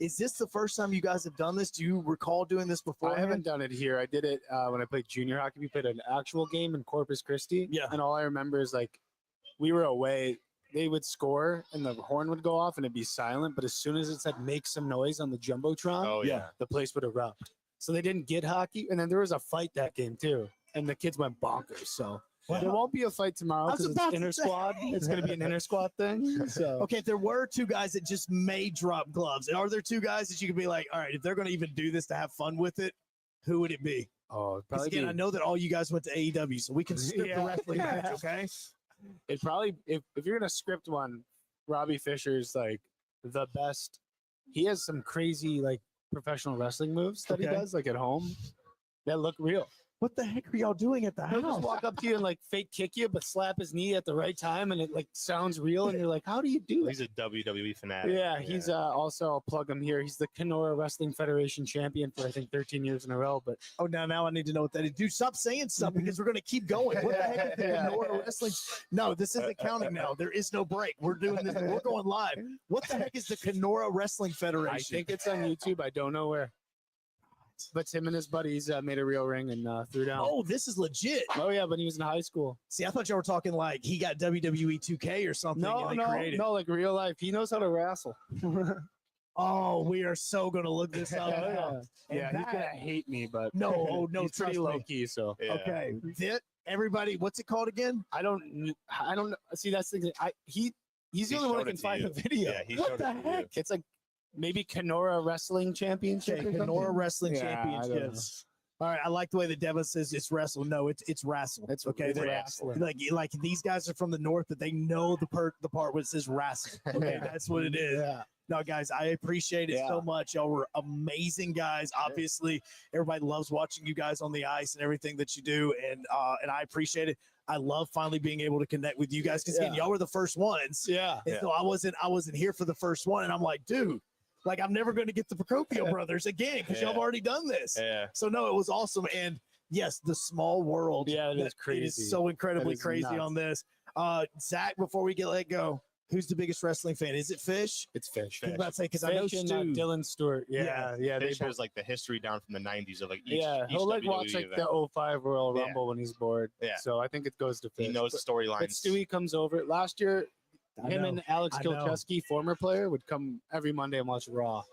Is this the first time you guys have done this? Do you recall doing this before? I haven't done it here. I did it when I played junior hockey. We played an actual game in Corpus Christi. Yeah. And all I remember is like we were away. They would score and the horn would go off and it'd be silent. But as soon as it said make some noise on the Jumbotron, the place would erupt. So they didn't get hockey. And then there was a fight that game too. And the kids went bonkers. So there won't be a fight tomorrow because it's inter squad. It's going to be an inter squad thing. So okay, there were two guys that just may drop gloves. Are there two guys that you could be like, all right, if they're going to even do this to have fun with it, who would it be? Oh, because again, I know that all you guys went to AEW, so we can skip the wrestling match, okay? It probably if you're gonna script one, Robbie Fisher's like the best. He has some crazy like professional wrestling moves that he does like at home that look real. What the heck are y'all doing at the He'll house? just walk up to you and like fake kick you, but slap his knee at the right time, and it like sounds real, and you're like, how do you do it? He's a WWE fanatic. Yeah, he's also, I'll plug him here. He's the Kenora Wrestling Federation champion for I think 13 years in a row. But now I need to know what that is. Dude, stop saying stuff because we're gonna keep going. What the heck is the Kenora Wrestling? No, this isn't counting now. There is no break. We're doing this. We're going live. What the heck is the Kenora Wrestling Federation? I think it's on YouTube. I don't know where. But him and his buddies made a real ring and threw down. Oh, this is legit. Oh yeah, but he was in high school. See, I thought y'all were talking like he got WWE 2K or something. No, like real life. He knows how to wrestle. Oh, we are so gonna look this up. Yeah, he's gonna hate me, but no, he's pretty low key. So okay, everybody, what's it called again? I don't know. See, that's the thing. He's the only one that can find the video. Yeah, he what showed the it to heck? It's like maybe Kenora Wrestling Championship. Okay, Kenora Wrestling Yeah, Championships. All right, I like the way that Devin says it's wrestle. No, it's wrestle. It's okay. it's They're- wrestling. like these guys are from the north, but they know the part where it says wrestle. Okay, that's what it is. Yeah. No, guys, I appreciate it so much. Y'all were amazing guys. Obviously, everybody loves watching you guys on the ice and everything that you do, and I appreciate it. I love finally being able to connect with you guys because again, y'all were the first ones. Yeah. And so I wasn't here for the first one, and I'm like, dude. Like, I'm never going to get the Procopio brothers again because y'all have already done this. Yeah. So, no, it was awesome. And, yes, the small world. Yeah, it is It crazy. is so incredibly That is crazy nuts. on this. Zach, before we get let go, who's the biggest wrestling fan? Is it Fish? It's Fish. I was about to say, because I know Fish and Stu. Dylan Stewart. Yeah. They Fish both- has like the history down from the 90s of like each, Yeah, each he'll like WWE watch like event. the 05 Royal Yeah. Rumble when he's bored. Yeah. So I think it goes to Fish. He knows the But storylines. Stewie comes over. Last year, I him know. and Alex I know. Kilcheski, former player, would come every Monday and watch Raw.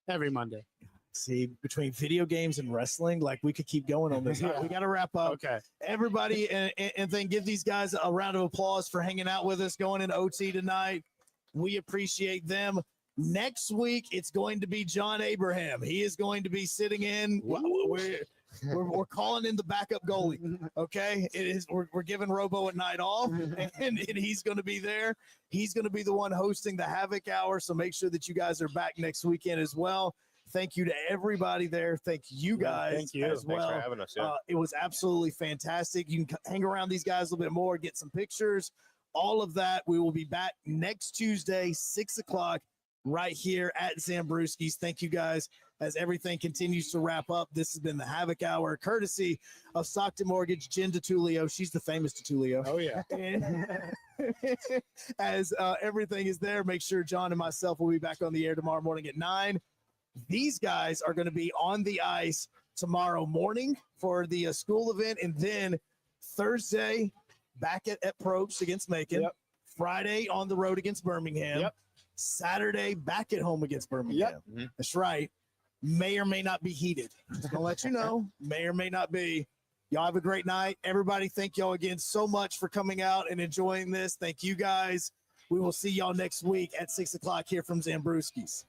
Every Monday. See, between video games and wrestling, like we could keep going on this. All right, we got to wrap up. Okay. Everybody, and then give these guys a round of applause for hanging out with us going in OT tonight. We appreciate them. Next week, it's going to be John Abraham. He is going to be sitting in. We're calling in the backup goalie. Okay, it is. We're giving Robo a night off, and he's going to be there. He's going to be the one hosting the Havoc Hour. So make sure that you guys are back next weekend as well. Thank you to everybody there. Thank you guys thank you. as Thanks well. for having us. Yeah. It was absolutely fantastic. You can hang around these guys a little bit more, get some pictures, all of that. We will be back next Tuesday, 6 o'clock, right here at Zambrewskies. Thank you guys. As everything continues to wrap up, this has been the Hacoc Hour, courtesy of Stockton Mortgage, Jen DeTulio. She's the famous DeTulio. Oh, yeah. And as everything is there, make sure John and myself will be back on the air tomorrow morning at 9. These guys are going to be on the ice tomorrow morning for the school event, and then Thursday back at Probst against Macon. Yep. Friday on the road against Birmingham. Yep. Saturday back at home against Birmingham. Yep. That's right. May or may not be heated. Just gonna let you know. May or may not be. Y'all have a great night. Everybody, thank y'all again so much for coming out and enjoying this. Thank you guys. We will see y'all next week at 6 o'clock here from Zambrewskies.